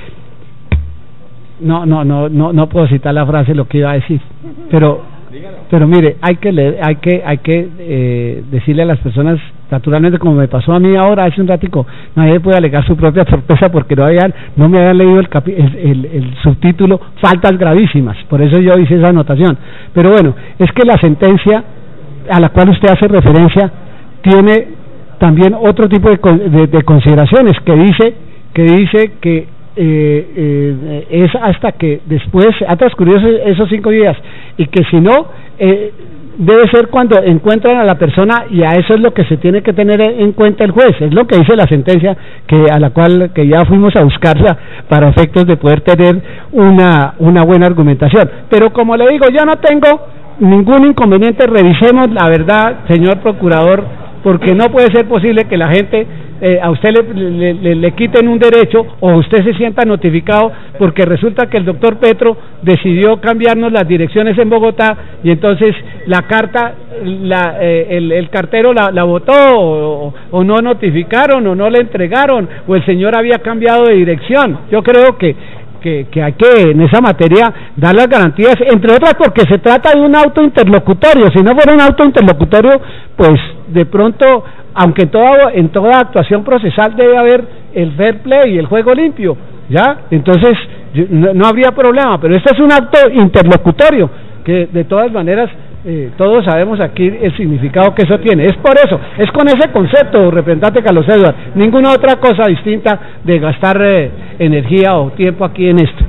no puedo citar la frase, lo que iba a decir, pero mire, hay que decirle a las personas, naturalmente, como me pasó a mí ahora hace un ratico, nadie puede alegar su propia torpeza porque no me habían leído el subtítulo faltas gravísimas, por eso yo hice esa anotación. Pero bueno, es que la sentencia a la cual usted hace referencia tiene también otro tipo de consideraciones, que dice que es hasta que después ha transcurrido esos 5 días, y que si no, debe ser cuando encuentran a la persona, y a eso es lo que se tiene que tener en cuenta el juez. Es lo que dice la sentencia, a la cual que ya fuimos a buscarla para efectos de poder tener una buena argumentación. Pero como le digo, yo no tengo ningún inconveniente, revisemos la verdad, señor procurador, porque no puede ser posible que la gente, a usted le quiten un derecho, o usted se sienta notificado porque resulta que el doctor Petro decidió cambiarnos las direcciones en Bogotá, y entonces la carta, el cartero la votó, o no notificaron, o no le entregaron, o el señor había cambiado de dirección. Yo creo que hay que en esa materia dar las garantías, entre otras porque se trata de un auto interlocutorio. Si no fuera un auto interlocutorio, pues de pronto, aunque en toda actuación procesal debe haber el fair play y el juego limpio, ¿ya? Entonces no habría problema, pero este es un acto interlocutorio que de todas maneras todos sabemos aquí el significado que eso tiene. Es por eso, es con ese concepto, representante Carlos Edward, ninguna otra cosa distinta de gastar energía o tiempo aquí en esto.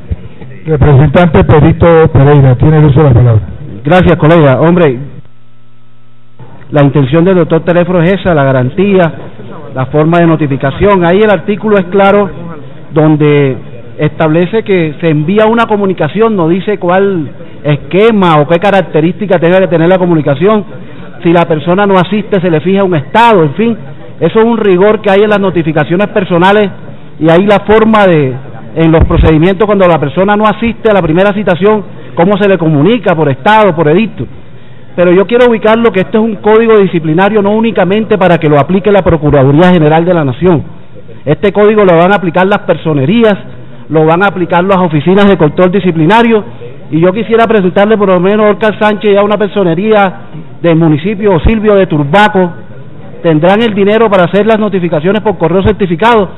Representante Perito Pereira, tiene el uso de la palabra. Gracias, colega. Hombre, la intención del doctor Teléforo es esa, la garantía, la forma de notificación. Ahí el artículo es claro, donde establece que se envía una comunicación, no dice cuál esquema o qué características tenga que tener la comunicación. Si la persona no asiste, se le fija un estado, en fin, eso es un rigor que hay en las notificaciones personales, y ahí la forma en los procedimientos cuando la persona no asiste a la primera citación, cómo se le comunica por estado, por edicto. Pero yo quiero ubicarlo que este es un código disciplinario no únicamente para que lo aplique la Procuraduría General de la Nación. Este código lo van a aplicar las personerías, lo van a aplicar las oficinas de control disciplinario, y yo quisiera presentarle por lo menos a Oscar Sánchez y a una personería del municipio, o Silvio de Turbaco, tendrán el dinero para hacer las notificaciones por correo certificado.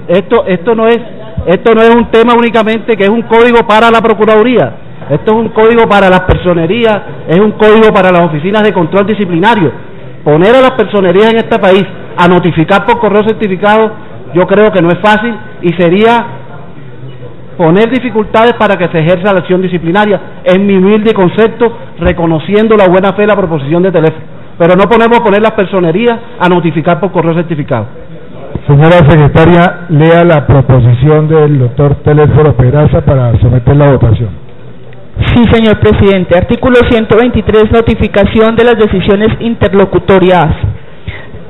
Esto no es un tema únicamente que es un código para la Procuraduría, esto es un código para las personerías, es un código para las oficinas de control disciplinario. Poner a las personerías en este país a notificar por correo certificado, yo creo que no es fácil, y sería poner dificultades para que se ejerza la acción disciplinaria, en mi humilde concepto, reconociendo la buena fe de la proposición de Teléfono, pero no podemos poner las personerías a notificar por correo certificado. Señora secretaria, lea la proposición del doctor Teléforo Pedraza para someterla a votación. Sí, señor presidente. Artículo 123, notificación de las decisiones interlocutorias.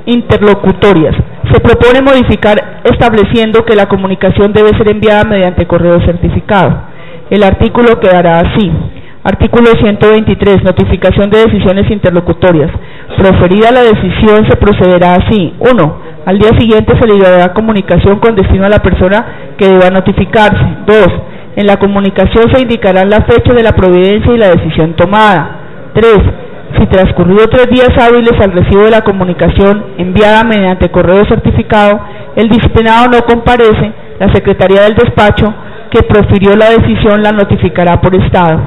Se propone modificar estableciendo que la comunicación debe ser enviada mediante correo certificado. El artículo quedará así. Artículo 123, notificación de decisiones interlocutorias. Proferida la decisión, se procederá así. 1. Al día siguiente se le dará comunicación con destino a la persona que deba notificarse. 2. En la comunicación se indicarán la fecha de la providencia y la decisión tomada. 3. Si transcurrido 3 días hábiles al recibo de la comunicación enviada mediante correo certificado, el disciplinado no comparece, la Secretaría del Despacho que profirió la decisión la notificará por estado.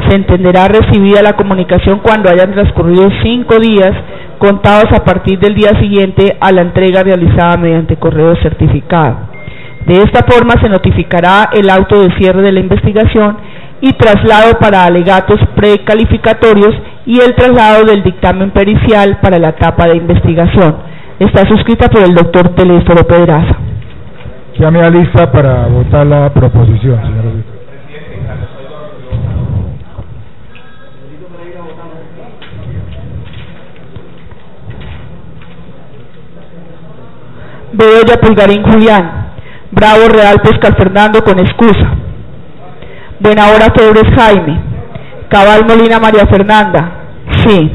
Se entenderá recibida la comunicación cuando hayan transcurrido 5 días contados a partir del día siguiente a la entrega realizada mediante correo certificado. De esta forma se notificará el auto de cierre de la investigación y traslado para alegatos precalificatorios y el traslado del dictamen pericial para la etapa de investigación. Está suscrita por el doctor Teléforo Pedraza. Queda media lista para votar la proposición, señora. Bedoya Pulgarín Julián. Bravo Real Pescar Fernando con excusa. Buena Hora Febres Jaime. Cabal Molina María Fernanda. Sí.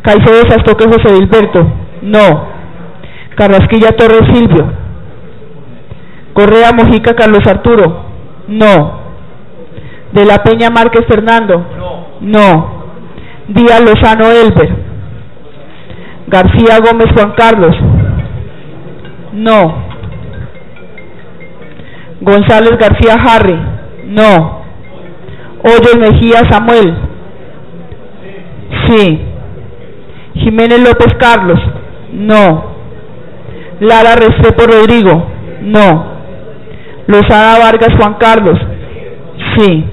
Caicedo Sastoque José Dilberto. No. Carrasquilla Torres Silvio. Correa Mojica Carlos Arturo. No. De la Peña Márquez Fernando. No. Díaz Lozano Elber. García Gómez Juan Carlos. No. González García Harry. No. Hoyos Mejía Samuel. Sí. Jiménez López Carlos. No. Lara Restrepo Rodrigo. No. Lozada Vargas Juan Carlos. Sí.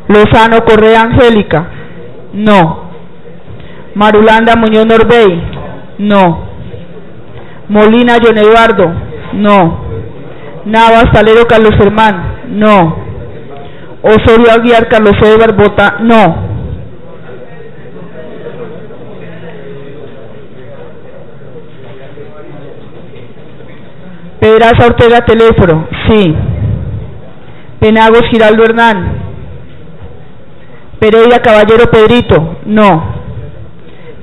Lozano Correa Angélica. No. Marulanda Muñoz Norbey. No. Molina John Eduardo. No. Navas Talero Carlos Germán. No. Osorio Aguiar Carlos Edward Bota. No. Pedraza Ortega Teléfono. Sí. Penagos Giraldo Hernán. Pereira Caballero Pedrito. No.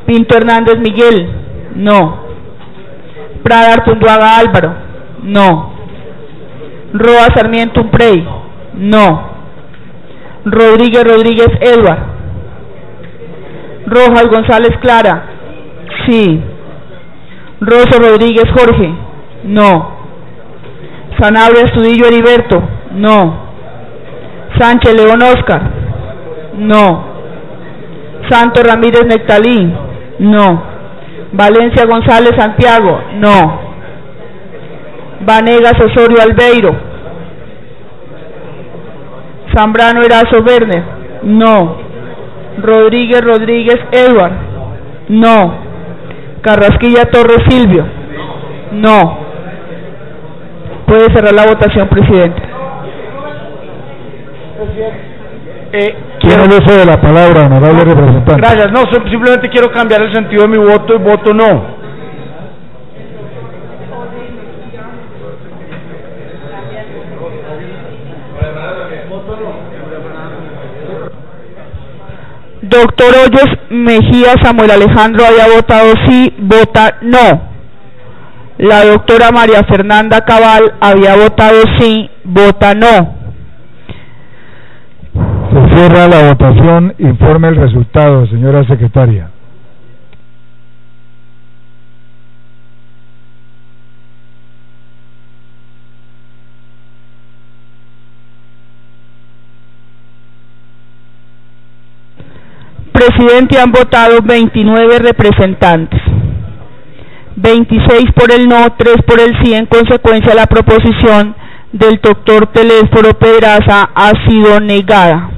Pinto Hernández Miguel. No. Prada Artunduaga Álvaro. No. Roa Sarmiento Umprey. No. Rodríguez Rodríguez Edward. Rojas González Clara. Sí. Rosso Rodríguez Jorge. No. Sanabria Estudillo Heriberto. No. Sánchez León Oscar. No. Santos Ramírez Nectalí. No. Valencia González Santiago. No. Vanegas Osorio Albeiro. Zambrano Erazo Werner. No. Rodríguez Rodríguez Edward. No. Carrasquilla Torres Silvio. No. Puede cerrar la votación, presidente. Quiero el uso de la palabra, honorable representante. Gracias. No, simplemente quiero cambiar el sentido de mi voto y voto no. Doctor Hoyos Mejía Samuel Alejandro había votado sí, vota no. La doctora María Fernanda Cabal había votado sí, vota no. Se cierra la votación. Informe el resultado, señora secretaria. Presidente, han votado 29 representantes. 26 por el no, 3 por el sí. En consecuencia, la proposición del doctor Telésforo Pedraza ha sido negada.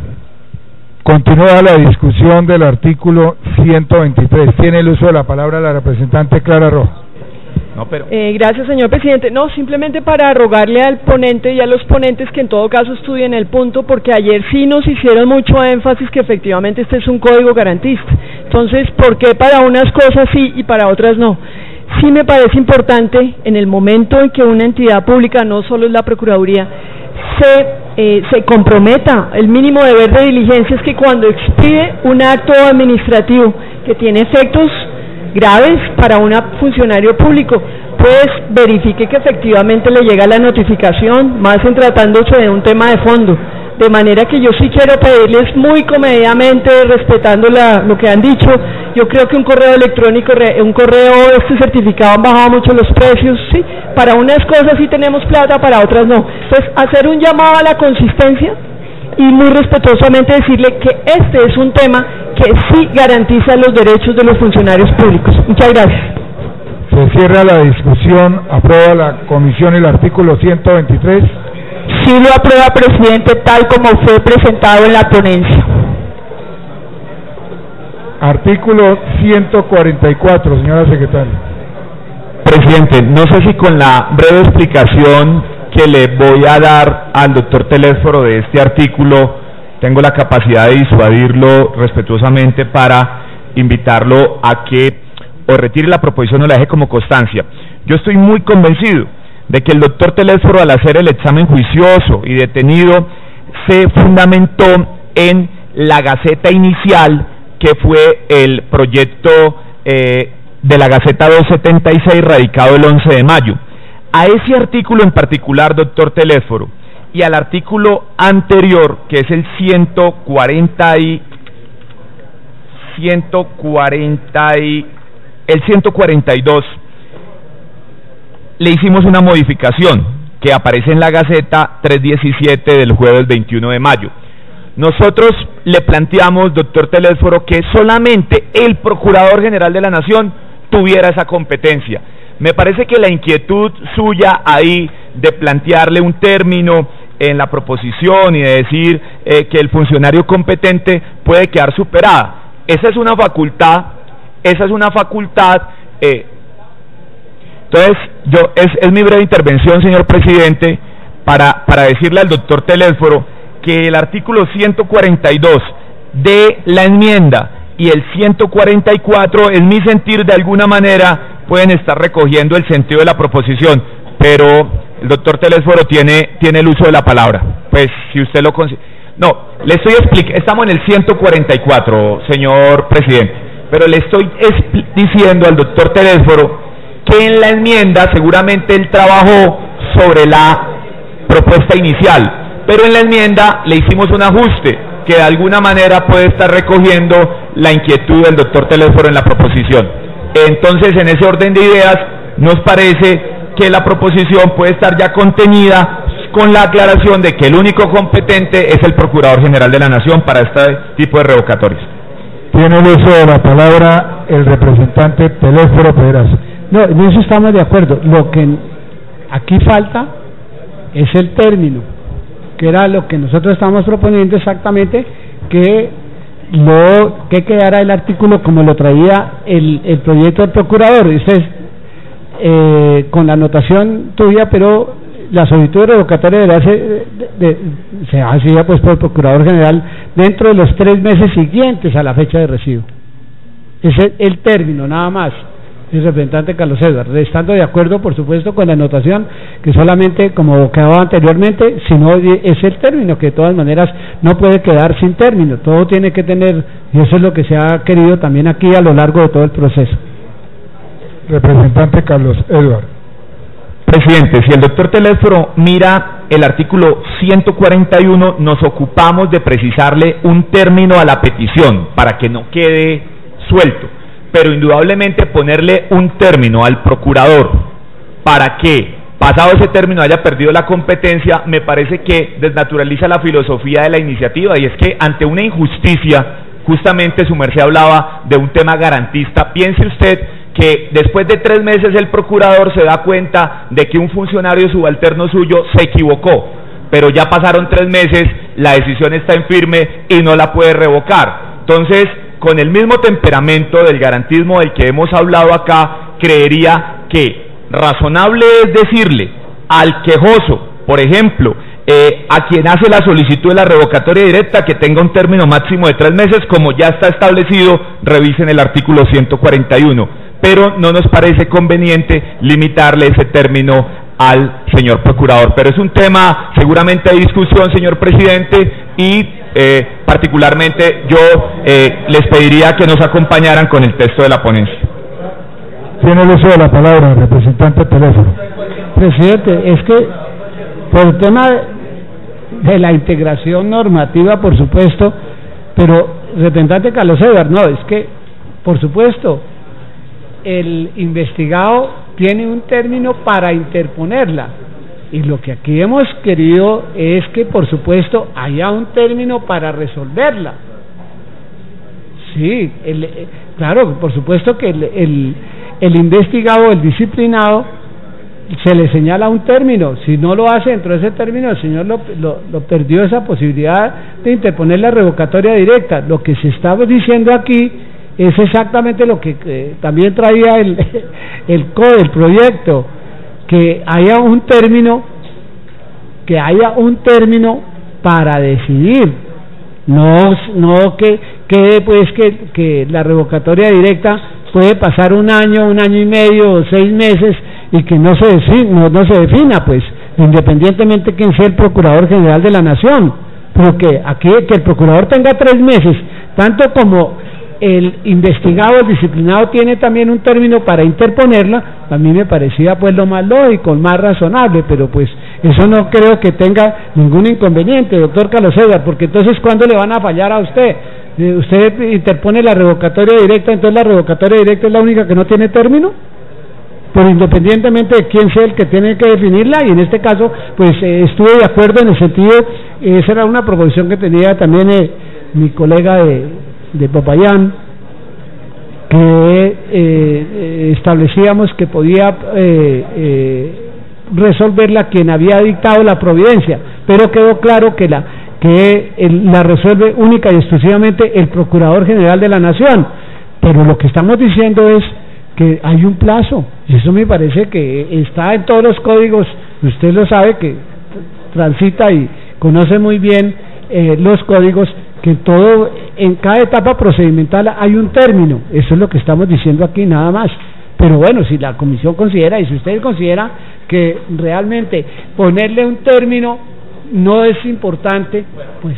Continúa la discusión del artículo 123. Tiene el uso de la palabra la representante Clara Rojas. No, pero... Gracias, señor presidente. No, simplemente para rogarle al ponente y a los ponentes que en todo caso estudien el punto, porque ayer sí nos hicieron mucho énfasis que efectivamente este es un código garantista. Entonces, ¿por qué para unas cosas sí y para otras no? Sí me parece importante en el momento en que una entidad pública, no solo es la Procuraduría, se comprometa. El mínimo deber de diligencia es que cuando expide un acto administrativo que tiene efectos graves para un funcionario público, pues verifique que efectivamente le llega la notificación, más en tratándose de un tema de fondo. De manera que yo sí quiero pedirles muy comedidamente, respetando lo que han dicho, yo creo que un correo electrónico, un correo certificado han bajado mucho los precios, sí, para unas cosas sí tenemos plata, para otras no. Entonces, hacer un llamado a la consistencia y muy respetuosamente decirle que este es un tema que sí garantiza los derechos de los funcionarios públicos. Muchas gracias. Se cierra la discusión. Aprueba la comisión el artículo 123. Sí lo aprueba, presidente, tal como fue presentado en la ponencia. Artículo 144, señora secretaria. Presidente, no sé si con la breve explicación que le voy a dar al doctor Telésforo de este artículo tengo la capacidad de disuadirlo respetuosamente para invitarlo a que o retire la proposición o la deje como constancia. Yo estoy muy convencido de que el doctor Telésforo, al hacer el examen juicioso y detenido, se fundamentó en la Gaceta inicial, que fue el proyecto de la Gaceta 276 radicado el 11 de mayo. A ese artículo en particular, doctor Telésforo, y al artículo anterior, que es el 142, le hicimos una modificación que aparece en la Gaceta 317 del jueves 21 de mayo. Nosotros le planteamos, doctor Telésforo, que solamente el Procurador General de la Nación tuviera esa competencia. Me parece que la inquietud suya ahí de plantearle un término en la proposición y de decir que el funcionario competente puede quedar superada. Esa es una facultad. Entonces, es mi breve intervención, señor presidente, para decirle al doctor Telésforo que el artículo 142 de la enmienda y el 144, en mi sentir, de alguna manera pueden estar recogiendo el sentido de la proposición, pero el doctor Telésforo tiene el uso de la palabra. Pues, si usted lo considera... No, le estoy explicando, estamos en el 144, señor presidente, pero le estoy diciendo al doctor Telésforo que en la enmienda seguramente él trabajó sobre la propuesta inicial, pero en la enmienda le hicimos un ajuste que de alguna manera puede estar recogiendo la inquietud del doctor Telésforo en la proposición. Entonces, en ese orden de ideas, nos parece que la proposición puede estar ya contenida con la aclaración de que el único competente es el Procurador General de la Nación para este tipo de revocatorios. Tiene el uso de la palabra el representante Telésforo Pedraza. No, en eso estamos de acuerdo. Lo que aquí falta es el término, que era lo que nosotros estamos proponiendo exactamente, que quedara el artículo como lo traía el proyecto del procurador. Entonces, con la anotación tuya, pero la solicitud revocatoria se hacía pues por el Procurador General dentro de los 3 meses siguientes a la fecha de recibo. Ese es el término, nada más. El representante Carlos Edward, estando de acuerdo, por supuesto, con la anotación que solamente, como quedaba anteriormente, sino es el término, que de todas maneras no puede quedar sin término, todo tiene que tener, y eso es lo que se ha querido también aquí a lo largo de todo el proceso. Representante Carlos Edward. Presidente, si el doctor Telésforo mira el artículo 141, nos ocupamos de precisarle un término a la petición para que no quede suelto, pero indudablemente ponerle un término al procurador para que, pasado ese término, haya perdido la competencia, me parece que desnaturaliza la filosofía de la iniciativa, y es que ante una injusticia, justamente su merced hablaba de un tema garantista. Piense usted que después de 3 meses el procurador se da cuenta de que un funcionario subalterno suyo se equivocó, pero ya pasaron 3 meses, la decisión está en firme y no la puede revocar. Entonces, con el mismo temperamento del garantismo del que hemos hablado acá, creería que razonable es decirle al quejoso, por ejemplo, a quien hace la solicitud de la revocatoria directa, que tenga un término máximo de 3 meses, como ya está establecido, revisen el artículo 141, pero no nos parece conveniente limitarle ese término al señor procurador. Pero es un tema seguramente de discusión, señor presidente, y particularmente yo les pediría que nos acompañaran con el texto de la ponencia. Tiene el uso de la palabra el representante Telésforo. Presidente, es que por el tema de la integración normativa, por supuesto, pero representante Carlos Edward, no, es que, por supuesto, el investigado tiene un término para interponerla, y lo que aquí hemos querido es que, por supuesto, haya un término para resolverla. Sí, claro, por supuesto que el investigado, el disciplinado, se le señala un término. Si no lo hace dentro de ese término, el señor lo perdió esa posibilidad de interponer la revocatoria directa. Lo que se está diciendo aquí es exactamente lo que también traía el proyecto, que haya un término para decidir, no que pues que la revocatoria directa puede pasar un año y medio o 6 meses y que no se defina, pues, independientemente de quién sea el Procurador General de la Nación, pero que aquí que el Procurador tenga 3 meses, tanto como el investigado, el disciplinado tiene también un término para interponerla, a mí me parecía pues lo más lógico, más razonable, pero pues eso no creo que tenga ningún inconveniente, doctor Carlos Edward, porque entonces ¿cuándo le van a fallar a usted? Usted interpone la revocatoria directa, entonces la revocatoria directa es la única que no tiene término, pero independientemente de quién sea el que tiene que definirla, y en este caso pues estuve de acuerdo en el sentido, esa era una proposición que tenía también mi colega de Popayán, que establecíamos que podía resolverla quien había dictado la providencia, pero quedó claro que la resuelve única y exclusivamente el Procurador General de la Nación, pero lo que estamos diciendo es que hay un plazo, y eso me parece que está en todos los códigos, usted lo sabe, que transita y conoce muy bien los códigos, que todo, en cada etapa procedimental hay un término, eso es lo que estamos diciendo aquí, nada más. Pero bueno, si la comisión considera, y si usted considera que realmente ponerle un término no es importante, pues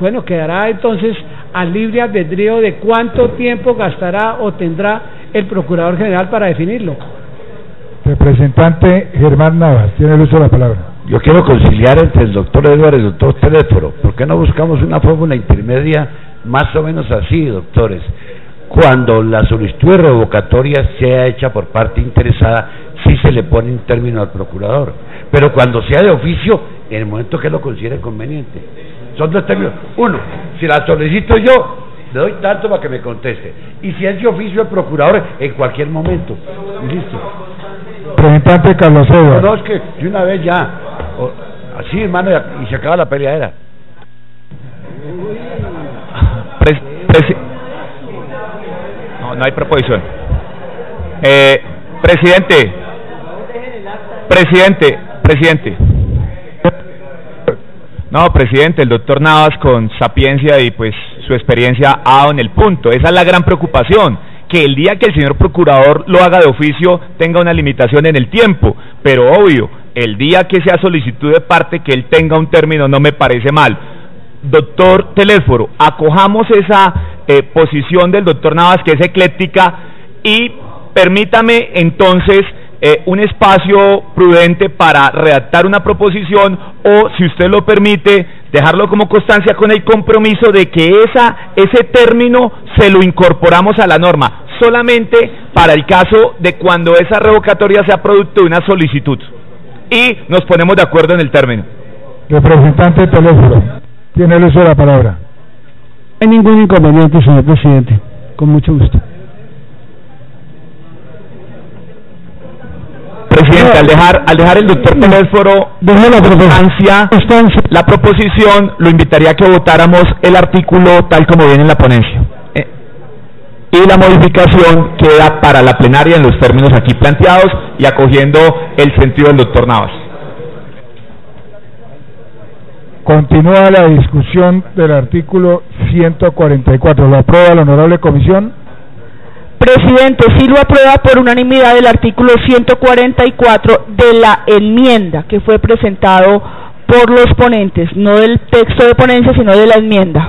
bueno, quedará entonces al libre albedrío de cuánto tiempo gastará o tendrá el Procurador General para definirlo. Representante Germán Navas, tiene el uso de la palabra. Yo quiero conciliar entre el doctor Edward y el doctor Teléforo. ¿Por qué no buscamos una fórmula intermedia más o menos así, doctores? Cuando la solicitud de revocatoria sea hecha por parte interesada, sí se le pone un término al procurador, pero cuando sea de oficio, en el momento que lo considere conveniente. Son 2 términos. Uno, si la solicito yo, le doy tanto para que me conteste, y si es de oficio el procurador, en cualquier momento. Y listo. Representante Carlos Edward. No, es que de una vez ya, así, hermano, y se acaba la peleadera. No hay proposición. Presidente. No, presidente, el doctor Navas con sapiencia y pues su experiencia ha dado en el punto. Esa es la gran preocupación, que el día que el señor procurador lo haga de oficio tenga una limitación en el tiempo, pero obvio, el día que sea solicitud de parte que él tenga un término no me parece mal. Doctor Teléforo, acojamos esa posición del doctor Navas, que es ecléctica, y permítame entonces un espacio prudente para redactar una proposición, o si usted lo permite, dejarlo como constancia con el compromiso de que ese término se lo incorporamos a la norma, solamente para el caso de cuando esa revocatoria sea producto de una solicitud, y nos ponemos de acuerdo en el término. Representante Teléforo, tiene el uso de la palabra. No hay ningún inconveniente, señor presidente, con mucho gusto. Presidente, al dejar el doctor Teléforo la proposición, lo invitaría a que votáramos el artículo tal como viene en la ponencia. Y la modificación queda para la plenaria en los términos aquí planteados y acogiendo el sentido del doctor Navas. Continúa la discusión del artículo 144. ¿Lo aprueba la honorable comisión? Presidente, sí lo aprueba por unanimidad del artículo 144 de la enmienda que fue presentado por los ponentes, no del texto de ponencia, sino de la enmienda.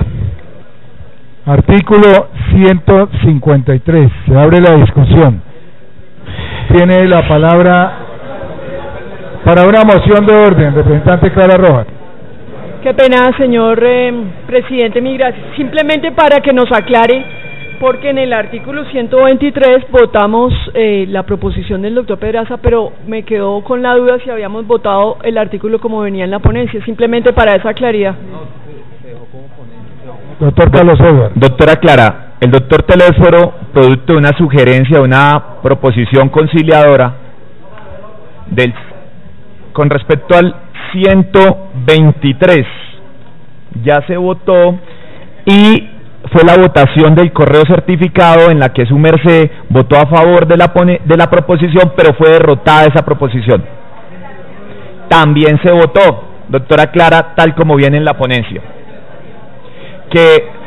Artículo 153. Se abre la discusión. Tiene la palabra para una moción de orden, representante Clara Rojas. Qué pena, señor presidente, mi gracias. Simplemente para que nos aclare, porque en el artículo 123 votamos la proposición del doctor Pedraza, pero me quedó con la duda si habíamos votado el artículo como venía en la ponencia, simplemente para esa claridad. Doctor Carlos Edward. Doctora Clara, el doctor Teléforo, producto de una sugerencia, una proposición conciliadora con respecto al 123, ya se votó y fue la votación del correo certificado en la que su merced votó a favor de la proposición, pero fue derrotada esa proposición. También se votó, doctora Clara, tal como viene en la ponencia. Que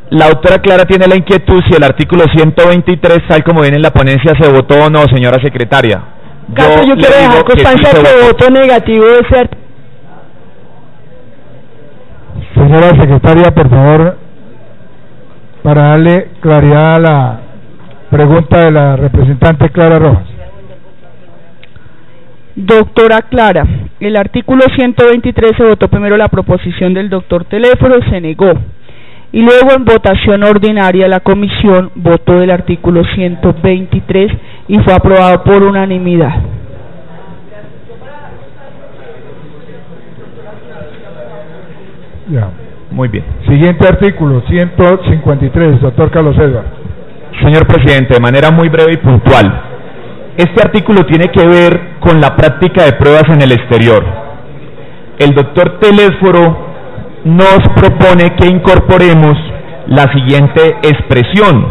la doctora Clara tiene la inquietud si el artículo 123, tal como viene en la ponencia, se votó o no, señora secretaria. Yo quiero dejar constancia de voto negativo de ese artículo. Señora secretaria, por favor, para darle claridad a la pregunta de la representante Clara Rojas. Doctora Clara, el artículo 123 se votó primero la proposición del doctor Teléfono, se negó, y luego en votación ordinaria la comisión votó el artículo 123 y fue aprobado por unanimidad. Ya. Muy bien. Siguiente artículo, 153, doctor Carlos Edward. Señor presidente, de manera muy breve y puntual, este artículo tiene que ver con la práctica de pruebas en el exterior. El doctor Telésforo nos propone que incorporemos la siguiente expresión: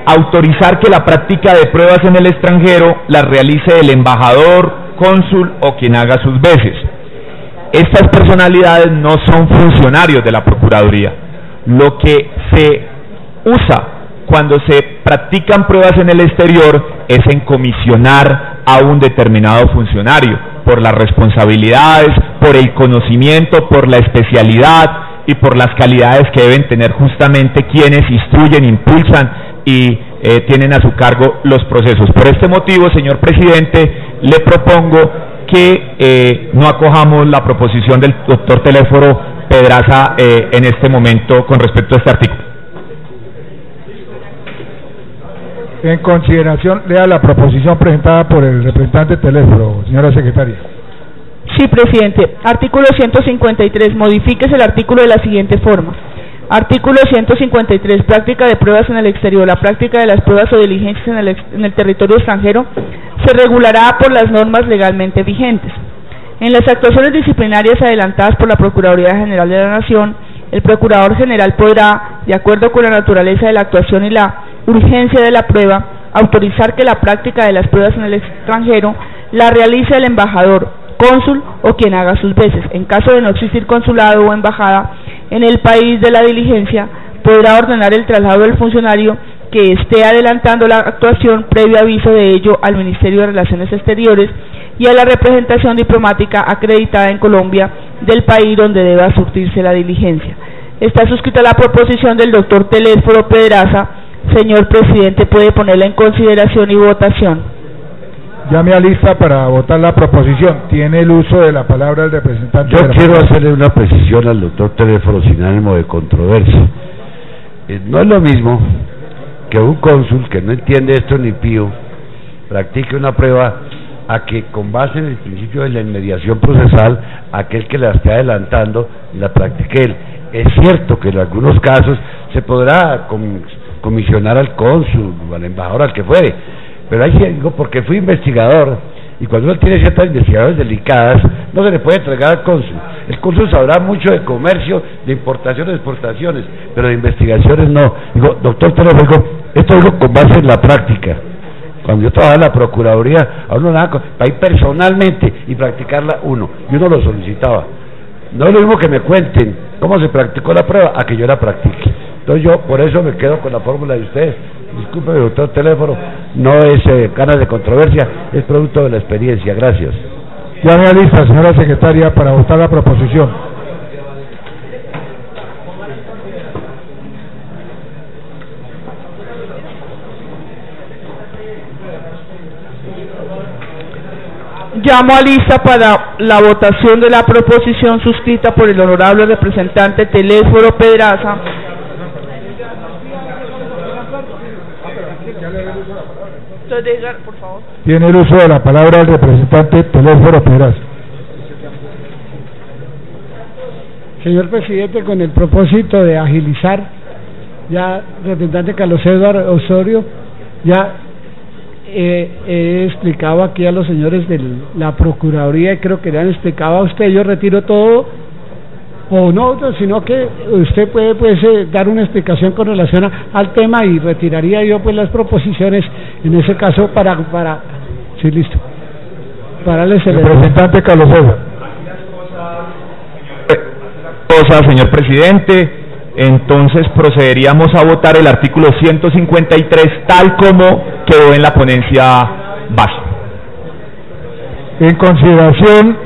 autorizar que la práctica de pruebas en el extranjero la realice el embajador, cónsul o quien haga sus veces. Estas personalidades no son funcionarios de la Procuraduría. Lo que se usa cuando se practican pruebas en el exterior es en comisionar a un determinado funcionario por las responsabilidades, por el conocimiento, por la especialidad y por las calidades que deben tener justamente quienes instruyen, impulsan y tienen a su cargo los procesos. Por este motivo, señor presidente, le propongo que no acojamos la proposición del doctor Telésforo Pedraza en este momento con respecto a este artículo. En consideración, lea la proposición presentada por el representante Telésforo, señora secretaria. Sí, presidente. Artículo 153. Modifíquese el artículo de la siguiente forma. Artículo 153. Práctica de pruebas en el exterior. La práctica de las pruebas o diligencias en el territorio extranjero se regulará por las normas legalmente vigentes. En las actuaciones disciplinarias adelantadas por la Procuraduría General de la Nación, el Procurador General podrá, de acuerdo con la naturaleza de la actuación y la urgencia de la prueba, autorizar que la práctica de las pruebas en el extranjero la realice el embajador, cónsul o quien haga sus veces. En caso de no existir consulado o embajada en el país de la diligencia, podrá ordenar el traslado del funcionario que esté adelantando la actuación previo aviso de ello al Ministerio de Relaciones Exteriores y a la representación diplomática acreditada en Colombia del país donde deba surtirse la diligencia. Está suscrita la proposición del doctor Telésforo Pedraza. Señor presidente, puede ponerla en consideración y votación. Ya me alista para votar la proposición. Tiene el uso de la palabra el representante. Yo quiero hacerle una precisión al doctor Telésforo sin ánimo de controversia. No es lo mismo que un cónsul que no entiende esto ni pío practique una prueba a que, con base en el principio de la inmediación procesal, aquel que la esté adelantando la practique él. Es cierto que en algunos casos se podrá comisionar al cónsul o al embajador, al que fuere, pero ahí sí digo, porque fui investigador, y cuando uno tiene ciertas investigaciones delicadas no se le puede entregar al cónsul. El cónsul sabrá mucho de comercio, de importaciones, exportaciones, pero de investigaciones no. Digo, doctor Telésforo, esto digo con base en la práctica. Cuando yo trabajaba en la Procuraduría, a uno nada, para ir personalmente y practicarla uno, y uno lo solicitaba. No es lo mismo que me cuenten cómo se practicó la prueba a que yo la practique. Entonces yo por eso me quedo con la fórmula de ustedes. Disculpe, doctor Telésforo, no es ganas de controversia, es producto de la experiencia. Gracias. Ya me alista, señora secretaria, para votar la proposición. Llamo a lista para la votación de la proposición suscrita por el honorable representante Telésforo Pedraza. Por favor. Tiene el uso de la palabra el representante Telésforo Pedraza. Señor presidente, con el propósito de agilizar, ya representante Carlos Edward Osorio, ya he explicado aquí a los señores de la Procuraduría y creo que le han explicado a usted. Yo retiro todo o no, sino que usted puede pues dar una explicación con relación al tema y retiraría yo pues las proposiciones en ese caso para sí, listo. Para el representante Carlos Edward. Señor presidente, entonces procederíamos a votar el artículo 153 tal como quedó en la ponencia base. En consideración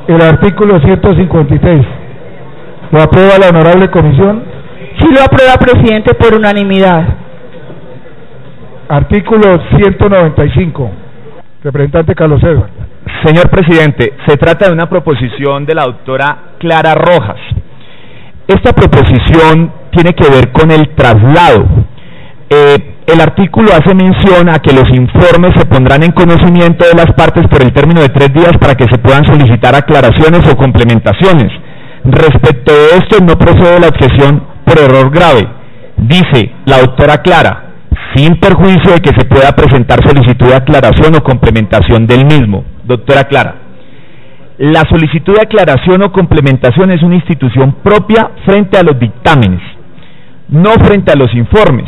el artículo 153. ¿Lo aprueba la honorable comisión? Sí lo aprueba, presidente, por unanimidad. Artículo 195. Representante Carlos Edward. Señor presidente, se trata de una proposición de la doctora Clara Rojas. Esta proposición tiene que ver con el traslado. El artículo hace mención a que los informes se pondrán en conocimiento de las partes por el término de 3 días para que se puedan solicitar aclaraciones o complementaciones. Respecto de esto, no procede la objeción por error grave. Dice la doctora Clara, sin perjuicio de que se pueda presentar solicitud de aclaración o complementación del mismo. Doctora Clara, la solicitud de aclaración o complementación es una institución propia frente a los dictámenes, no frente a los informes.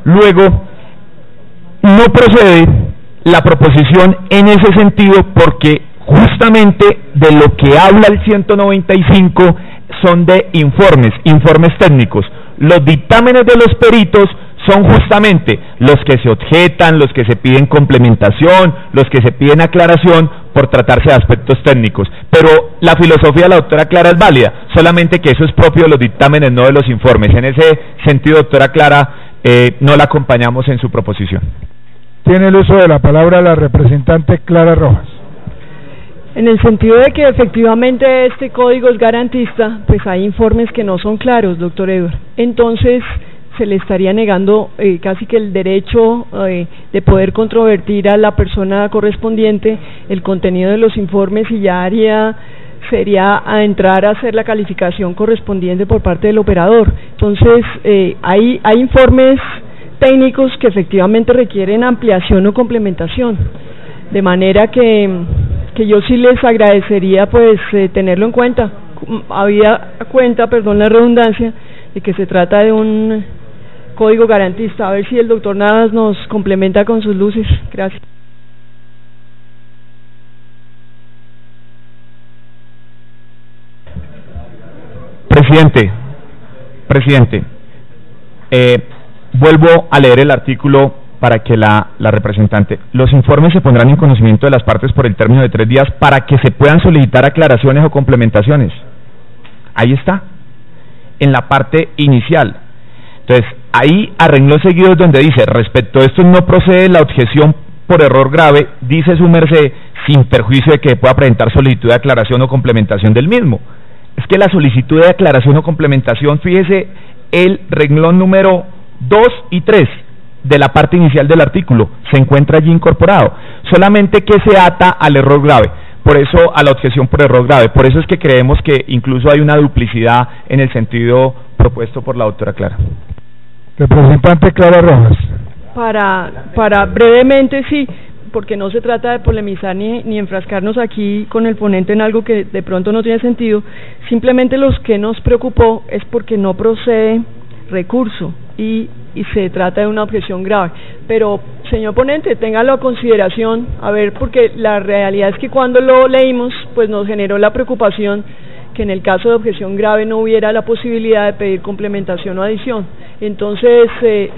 Luego, no procede la proposición en ese sentido porque justamente de lo que habla el 195 son de informes técnicos. Los dictámenes de los peritos son justamente los que se objetan, los que se piden complementación, los que se piden aclaración por tratarse de aspectos técnicos. Pero la filosofía de la doctora Clara es válida, solamente que eso es propio de los dictámenes, no de los informes. En ese sentido, doctora Clara, no la acompañamos en su proposición. Tiene el uso de la palabra la representante Clara Rojas. En el sentido de que efectivamente este código es garantista, pues hay informes que no son claros, doctor Edward. Entonces se le estaría negando casi que el derecho de poder controvertir a la persona correspondiente el contenido de los informes y ya sería a entrar a hacer la calificación correspondiente por parte del operador. Entonces hay informes técnicos que efectivamente requieren ampliación o complementación, de manera que yo sí les agradecería pues tenerlo en cuenta, perdón la redundancia, de que se trata de un código garantista. A ver si el doctor Navas nos complementa con sus luces. Gracias. Presidente, vuelvo a leer el artículo para que la representante. Los informes se pondrán en conocimiento de las partes por el término de 3 días para que se puedan solicitar aclaraciones o complementaciones. Ahí está, en la parte inicial. Entonces, ahí a renglón seguido es donde dice, respecto a esto no procede la objeción por error grave, dice su merced, sin perjuicio de que pueda presentar solicitud de aclaración o complementación del mismo. Es que la solicitud de aclaración o complementación, fíjese, el renglón número 2 y 3 de la parte inicial del artículo, se encuentra allí incorporado, solamente que se ata al error grave, por eso a la objeción por error grave, por eso es que creemos que incluso hay una duplicidad en el sentido propuesto por la doctora Clara. Representante Clara Rojas. Para brevemente, sí, porque no se trata de polemizar ni enfrascarnos aquí con el ponente en algo que de pronto no tiene sentido, simplemente los que nos preocupó es porque no procede recurso y se trata de una objeción grave. Pero, señor ponente, téngalo a consideración, a ver, porque la realidad es que cuando lo leímos, pues nos generó la preocupación que en el caso de objeción grave no hubiera la posibilidad de pedir complementación o adición. Entonces,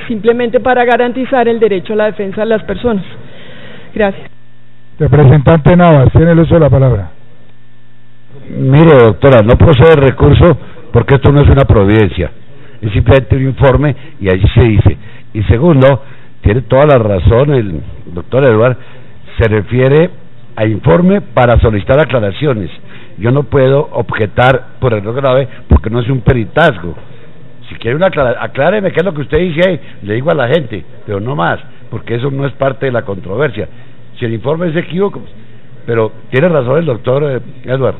simplemente para garantizar el derecho a la defensa de las personas. Gracias. Representante Navas, tiene el uso de la palabra. Mire, doctora, no procede recurso porque esto no es una providencia, es simplemente un informe y allí se dice. Y segundo, tiene toda la razón el doctor Edward, se refiere a informe para solicitar aclaraciones. Yo no puedo objetar por error grave porque no es un peritazgo. Si quiere una acláreme qué es lo que usted dice ahí, le digo a la gente, pero no más, porque eso no es parte de la controversia. Si el informe es equívoco, pero tiene razón el doctor Edward.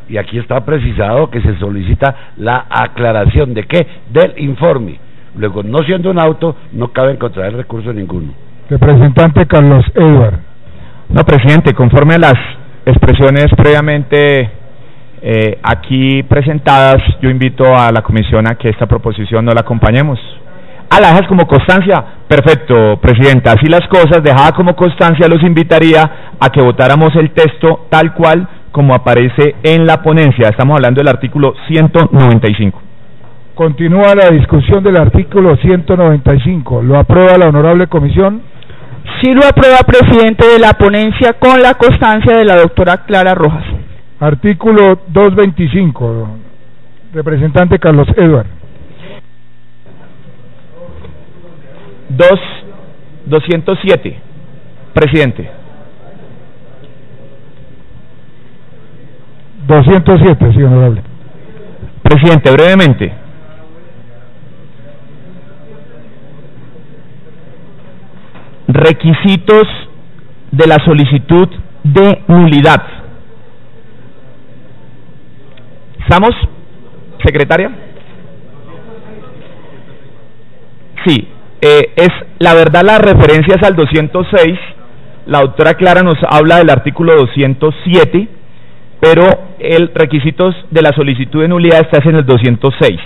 Y aquí está precisado que se solicita la aclaración de qué, del informe. Luego, no siendo un auto, no cabe contraer recurso ninguno. Representante Carlos Edward. No, presidente, conforme a las expresiones previamente aquí presentadas, yo invito a la comisión a que esta proposición no la acompañemos. ¿La dejas como constancia? Perfecto, Presidenta. Así las cosas, dejada como constancia, los invitaría a que votáramos el texto tal cual como aparece en la ponencia. Estamos hablando del artículo 195. Continúa la discusión del artículo 195. ¿Lo aprueba la honorable comisión? Sí lo aprueba, presidente de la ponencia, con la constancia de la doctora Clara Rojas. Artículo 225. Representante Carlos Edward. 207. Presidente. 207, sí, honorable. Presidente, brevemente. Requisitos de la solicitud de nulidad. ¿Estamos, secretaria? Sí, es la verdad, las referencias al 206, la doctora Clara nos habla del artículo 207, pero el requisitos de la solicitud de nulidad está en el 206.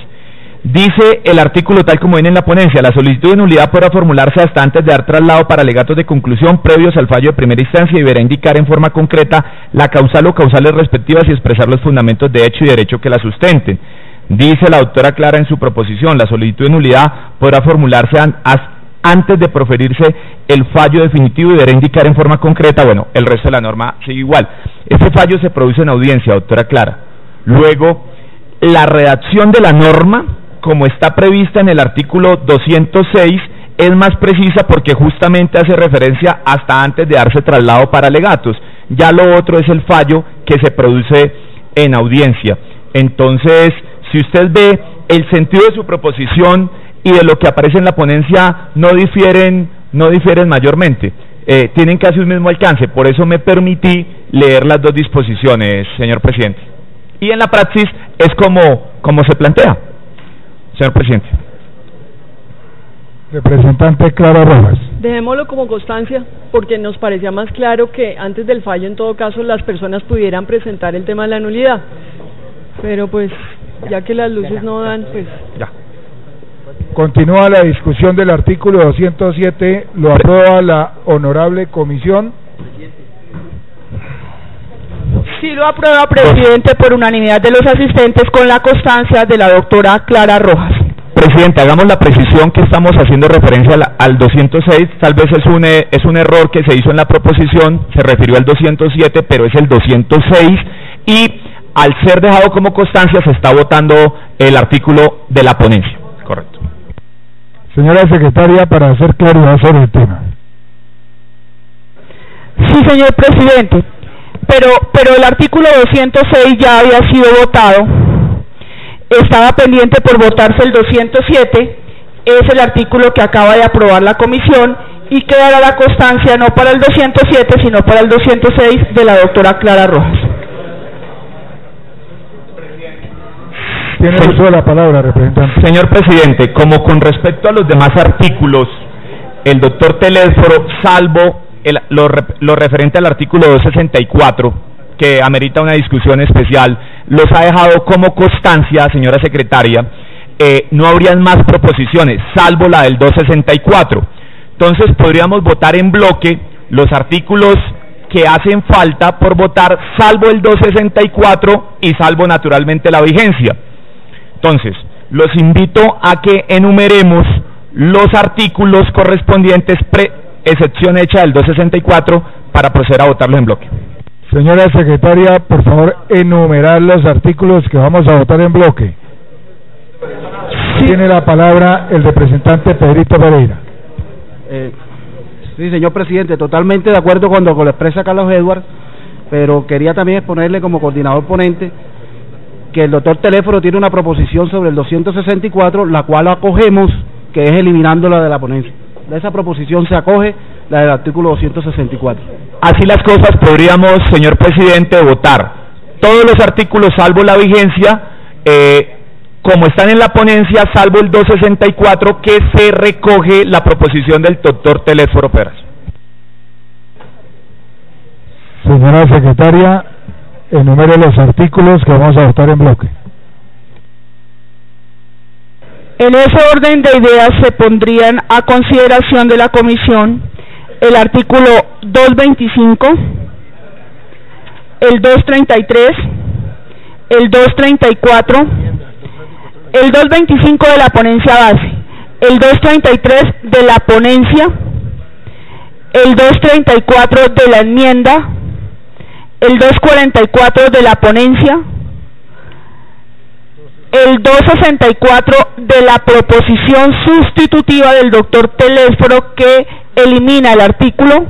Dice el artículo tal como viene en la ponencia: la solicitud de nulidad podrá formularse hasta antes de dar traslado para alegatos de conclusión previos al fallo de primera instancia y deberá indicar en forma concreta la causal o causales respectivas y expresar los fundamentos de hecho y derecho que la sustenten. Dice la doctora Clara en su proposición: la solicitud de nulidad podrá formularse antes de proferirse el fallo definitivo y deberá indicar en forma concreta, bueno, el resto de la norma sigue igual. Este fallo se produce en audiencia, doctora Clara. Luego, la redacción de la norma, como está prevista en el artículo 206, es más precisa porque justamente hace referencia hasta antes de darse traslado para alegatos. Ya lo otro es el fallo que se produce en audiencia. Entonces, si usted ve, el sentido de su proposición y de lo que aparece en la ponencia no difieren mayormente, tienen casi un mismo alcance. Por eso me permití leer las dos disposiciones, señor presidente. Y en la praxis es como se plantea, señor presidente. Representante Clara Rojas. Dejémoslo como constancia, porque nos parecía más claro que antes del fallo, en todo caso, las personas pudieran presentar el tema de la nulidad. Pero pues, ya que las luces no dan, pues... Ya. Continúa la discusión del artículo 207. ¿Lo aprueba la honorable comisión? Sí lo aprueba, presidente, por unanimidad de los asistentes, con la constancia de la doctora Clara Rojas. Presidente, hagamos la precisión que estamos haciendo referencia al 206, tal vez es un error que se hizo en la proposición, se refirió al 207, pero es el 206, y al ser dejado como constancia se está votando el artículo de la ponencia. Correcto. Señora secretaria, para hacer claridad sobre el tema. Sí, señor presidente, pero el artículo 206 ya había sido votado. Estaba pendiente por votarse el 207, es el artículo que acaba de aprobar la comisión, y quedará la constancia no para el 207, sino para el 206 de la doctora Clara Rojas. Tiene uso de la palabra, representante. Señor presidente, como con respecto a los demás artículos, el doctor Telésforo, salvo lo referente al artículo 264, que amerita una discusión especial, los ha dejado como constancia, señora secretaria. No habrían más proposiciones, salvo la del 264. Entonces podríamos votar en bloque los artículos que hacen falta por votar, salvo el 264 y salvo naturalmente la vigencia. Entonces, los invito a que enumeremos los artículos correspondientes, excepción hecha del 264, para proceder a votarlos en bloque. Señora secretaria, por favor, enumerar los artículos que vamos a votar en bloque. Sí. Tiene la palabra el representante Pedrito Pereira. Sí, señor presidente, totalmente de acuerdo con lo que expresa Carlos Edward, pero quería también exponerle como coordinador ponente que el doctor Telésforo tiene una proposición sobre el 264, la cual acogemos, que es eliminándola de la ponencia. De esa proposición se acoge la del artículo 264. Así las cosas, podríamos, señor presidente, votar todos los artículos salvo la vigencia, como están en la ponencia, salvo el 264, que se recoge la proposición del doctor Telésforo Pérez. Señora secretaria, enumere los artículos que vamos a votar en bloque. En ese orden de ideas se pondrían a consideración de la comisión el artículo 225, el 233, el 234, el 225 de la ponencia base, el 233 de la ponencia, el 234 de la enmienda, el 244 de la ponencia, el 264 de la proposición sustitutiva del doctor Telésforo que elimina el artículo,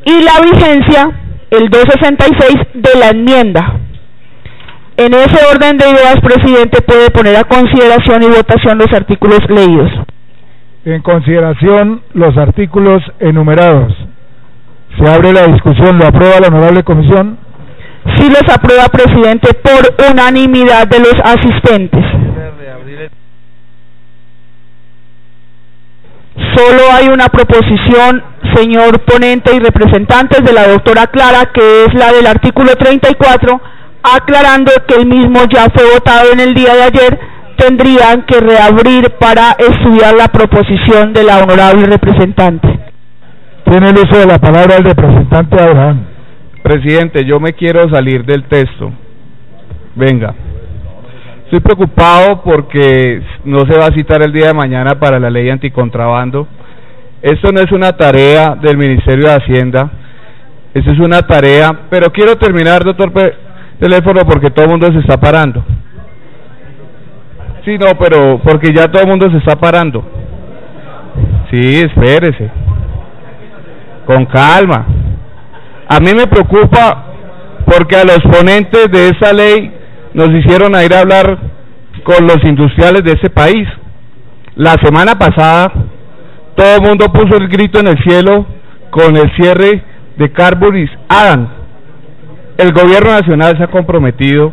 y la vigencia, el 266 de la enmienda. En ese orden de ideas, presidente, puede poner a consideración y votación los artículos leídos. En consideración los artículos enumerados. Se abre la discusión. ¿Lo aprueba la honorable comisión? Sí los aprueba, presidente, por unanimidad de los asistentes. Solo hay una proposición, señor ponente y representantes, de la doctora Clara, que es la del artículo 34, aclarando que el mismo ya fue votado en el día de ayer. Tendrían que reabrir para estudiar la proposición de la honorable representante. Tiene el uso de la palabra el representante Abraham. Presidente, yo me quiero salir del texto. Venga. Estoy preocupado porque no se va a citar el día de mañana para la ley anticontrabando. Esto no es una tarea del Ministerio de Hacienda. Esto es una tarea, pero quiero terminar, doctor Telésforo, porque todo el mundo se está parando. Sí, no, pero porque ya todo el mundo se está parando. Sí, espérese. Con calma. A mí me preocupa porque a los ponentes de esa ley nos hicieron ir a hablar con los industriales de ese país. La semana pasada todo el mundo puso el grito en el cielo con el cierre de Carburis Adam. El gobierno nacional se ha comprometido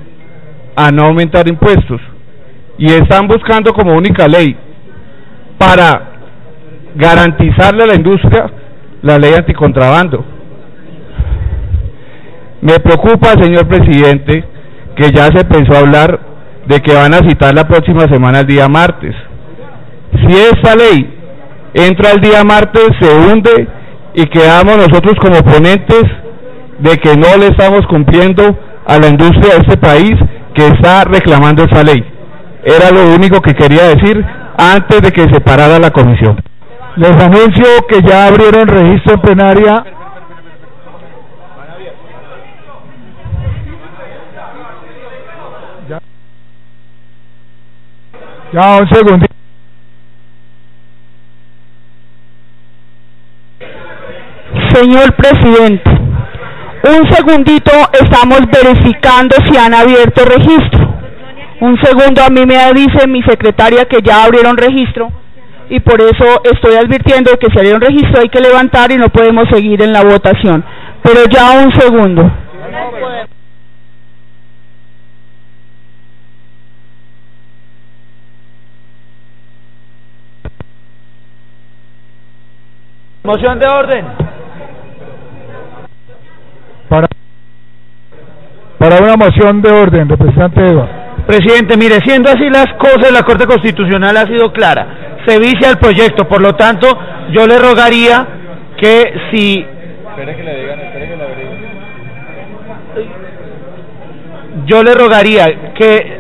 a no aumentar impuestos y están buscando como única ley para garantizarle a la industria la ley anticontrabando. Me preocupa, señor presidente, que ya se pensó hablar de que van a citar la próxima semana el día martes. Si esta ley entra el día martes, se hunde y quedamos nosotros como ponentes de que no le estamos cumpliendo a la industria de este país que está reclamando esa ley. Era lo único que quería decir antes de que se parara la comisión. Les anuncio que ya abrieron registro en plenaria. Ya, un segundito. Señor presidente, un segundito, estamos verificando si han abierto registro. Un segundo, a mí me dice mi secretaria que ya abrieron registro y por eso estoy advirtiendo que si abrieron registro hay que levantar y no podemos seguir en la votación. Pero ya un segundo. Moción de orden. Para una moción de orden, representante Eva. Presidente, mire, siendo así las cosas, la Corte Constitucional ha sido clara. Se vicia el proyecto, por lo tanto, yo le rogaría que si... Yo le rogaría que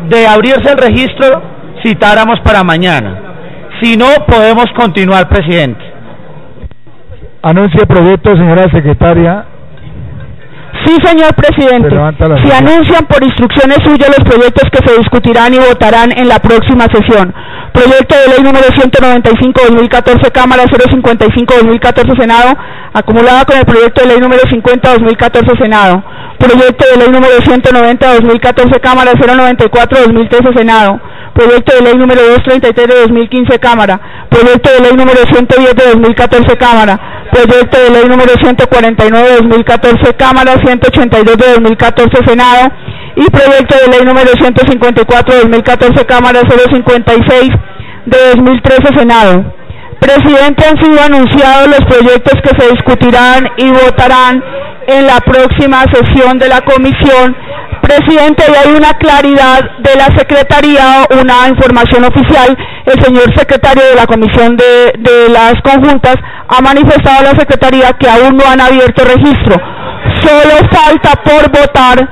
de abrirse el registro citáramos para mañana. Si no, podemos continuar, presidente. Anuncie el proyecto, señora secretaria. Sí, señor presidente. Si anuncian por instrucciones suyas los proyectos que se discutirán y votarán en la próxima sesión. Proyecto de ley número 195-2014, Cámara 055-2014, Senado, acumulada con el proyecto de ley número 50-2014, Senado. Proyecto de ley número 190-2014, Cámara 094-2013, Senado. Proyecto de ley número 233 de 2015, Cámara. Proyecto de ley número 110 de 2014, Cámara. Proyecto de ley número 149 de 2014, Cámara, 182 de 2014, Senado. Y proyecto de ley número 154 de 2014, Cámara, 056 de 2013, Senado. Presidente, han sido anunciados los proyectos que se discutirán y votarán en la próxima sesión de la comisión. Presidente, y hay una claridad de la Secretaría, una información oficial. El señor secretario de la Comisión de las Conjuntas ha manifestado a la Secretaría que aún no han abierto registro. Solo falta por votar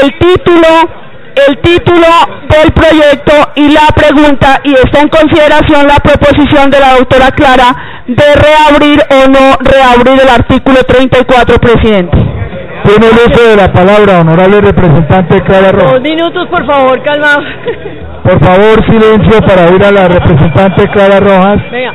el título del proyecto y la pregunta, y está en consideración la proposición de la doctora Clara de reabrir o no reabrir el artículo 34, presidente. Tiene el uso de la palabra, honorable representante Clara Rojas. 2 minutos, por favor, calmado. Por favor, silencio para oír a la representante Clara Rojas. Venga,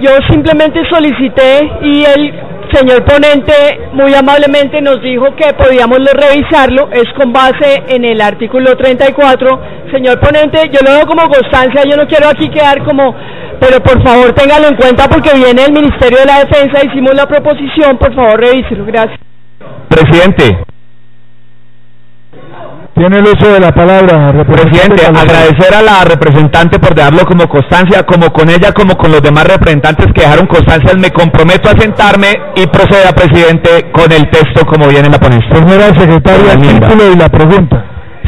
yo simplemente solicité y el señor ponente muy amablemente nos dijo que podíamos revisarlo, es con base en el artículo 34. Señor ponente, yo lo veo como constancia, yo no quiero aquí quedar como, pero por favor téngalo en cuenta porque viene el Ministerio de la Defensa, hicimos la proposición, por favor revíselo, gracias. Presidente. Tiene el uso de la palabra, Presidente, agradecer a la representante por dejarlo como constancia, como con ella, como con los demás representantes que dejaron constancias. Me comprometo a sentarme y proceda, presidente, con el texto como viene en la ponencia. Señora secretaria, el título y la pregunta.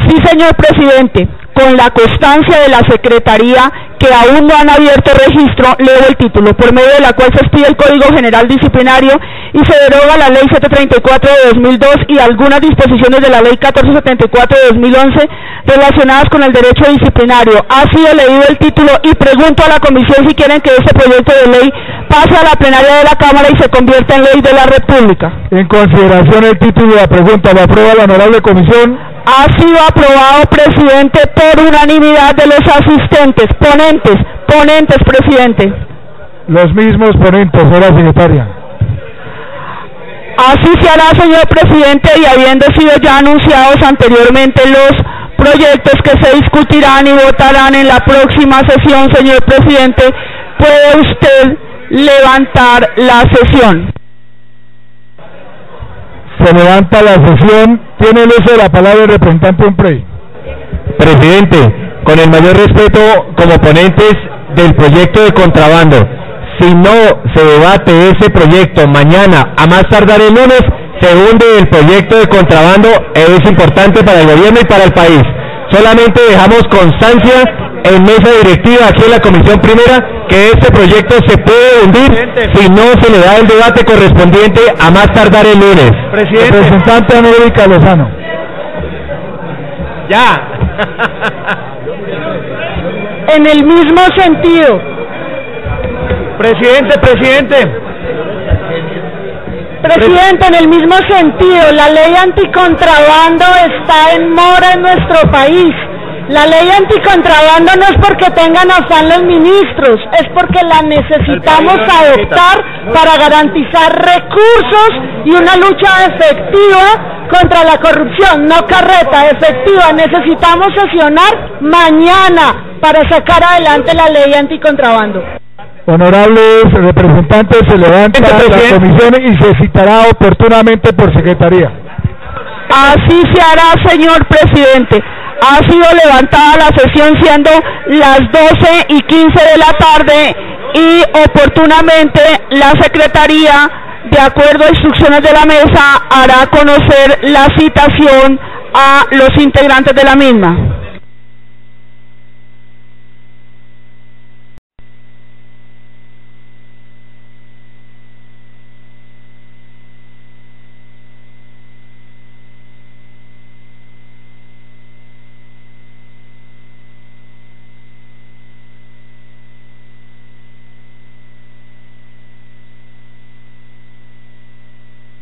Sí, señor presidente, con la constancia de la Secretaría que aún no han abierto registro, leo el título, por medio de la cual se expide el Código General Disciplinario y se deroga la Ley 734 de 2002 y algunas disposiciones de la Ley 1474 de 2011 relacionadas con el derecho disciplinario. Ha sido leído el título y pregunto a la Comisión si quieren que este proyecto de ley pase a la plenaria de la Cámara y se convierta en ley de la República. En consideración el título y la pregunta, ¿lo aprueba la honorable comisión? Ha sido aprobado, presidente, por unanimidad de los asistentes, ponentes, presidente. Los mismos ponentes, señora secretaria. Así se hará, señor presidente, y habiendo sido ya anunciados anteriormente los proyectos que se discutirán y votarán en la próxima sesión, señor presidente, puede usted levantar la sesión. Se levanta la sesión. Tiene el uso de la palabra el representante Umprey. Presidente, con el mayor respeto como ponentes del proyecto de contrabando, si no se debate ese proyecto mañana, a más tardar el lunes, se hunde el proyecto de contrabando. Es importante para el gobierno y para el país. Solamente dejamos constancia en mesa directiva aquí en la Comisión Primera que este proyecto se puede hundir si no se le da el debate correspondiente a más tardar el lunes. Presidente. Representante América Lozano. Ya. En el mismo sentido. Presidente, en el mismo sentido, la ley anticontrabando está en mora en nuestro país. La ley anticontrabando no es porque tengan afán los ministros, es porque la necesitamos adoptar para garantizar recursos y una lucha efectiva contra la corrupción, no carreta, efectiva. Necesitamos sesionar mañana para sacar adelante la ley anticontrabando. Honorables representantes, se levanta la comisión y se citará oportunamente por secretaría. Así se hará, señor presidente. Ha sido levantada la sesión siendo las 12:15 de la tarde y oportunamente la Secretaría, de acuerdo a instrucciones de la mesa, hará conocer la citación a los integrantes de la misma.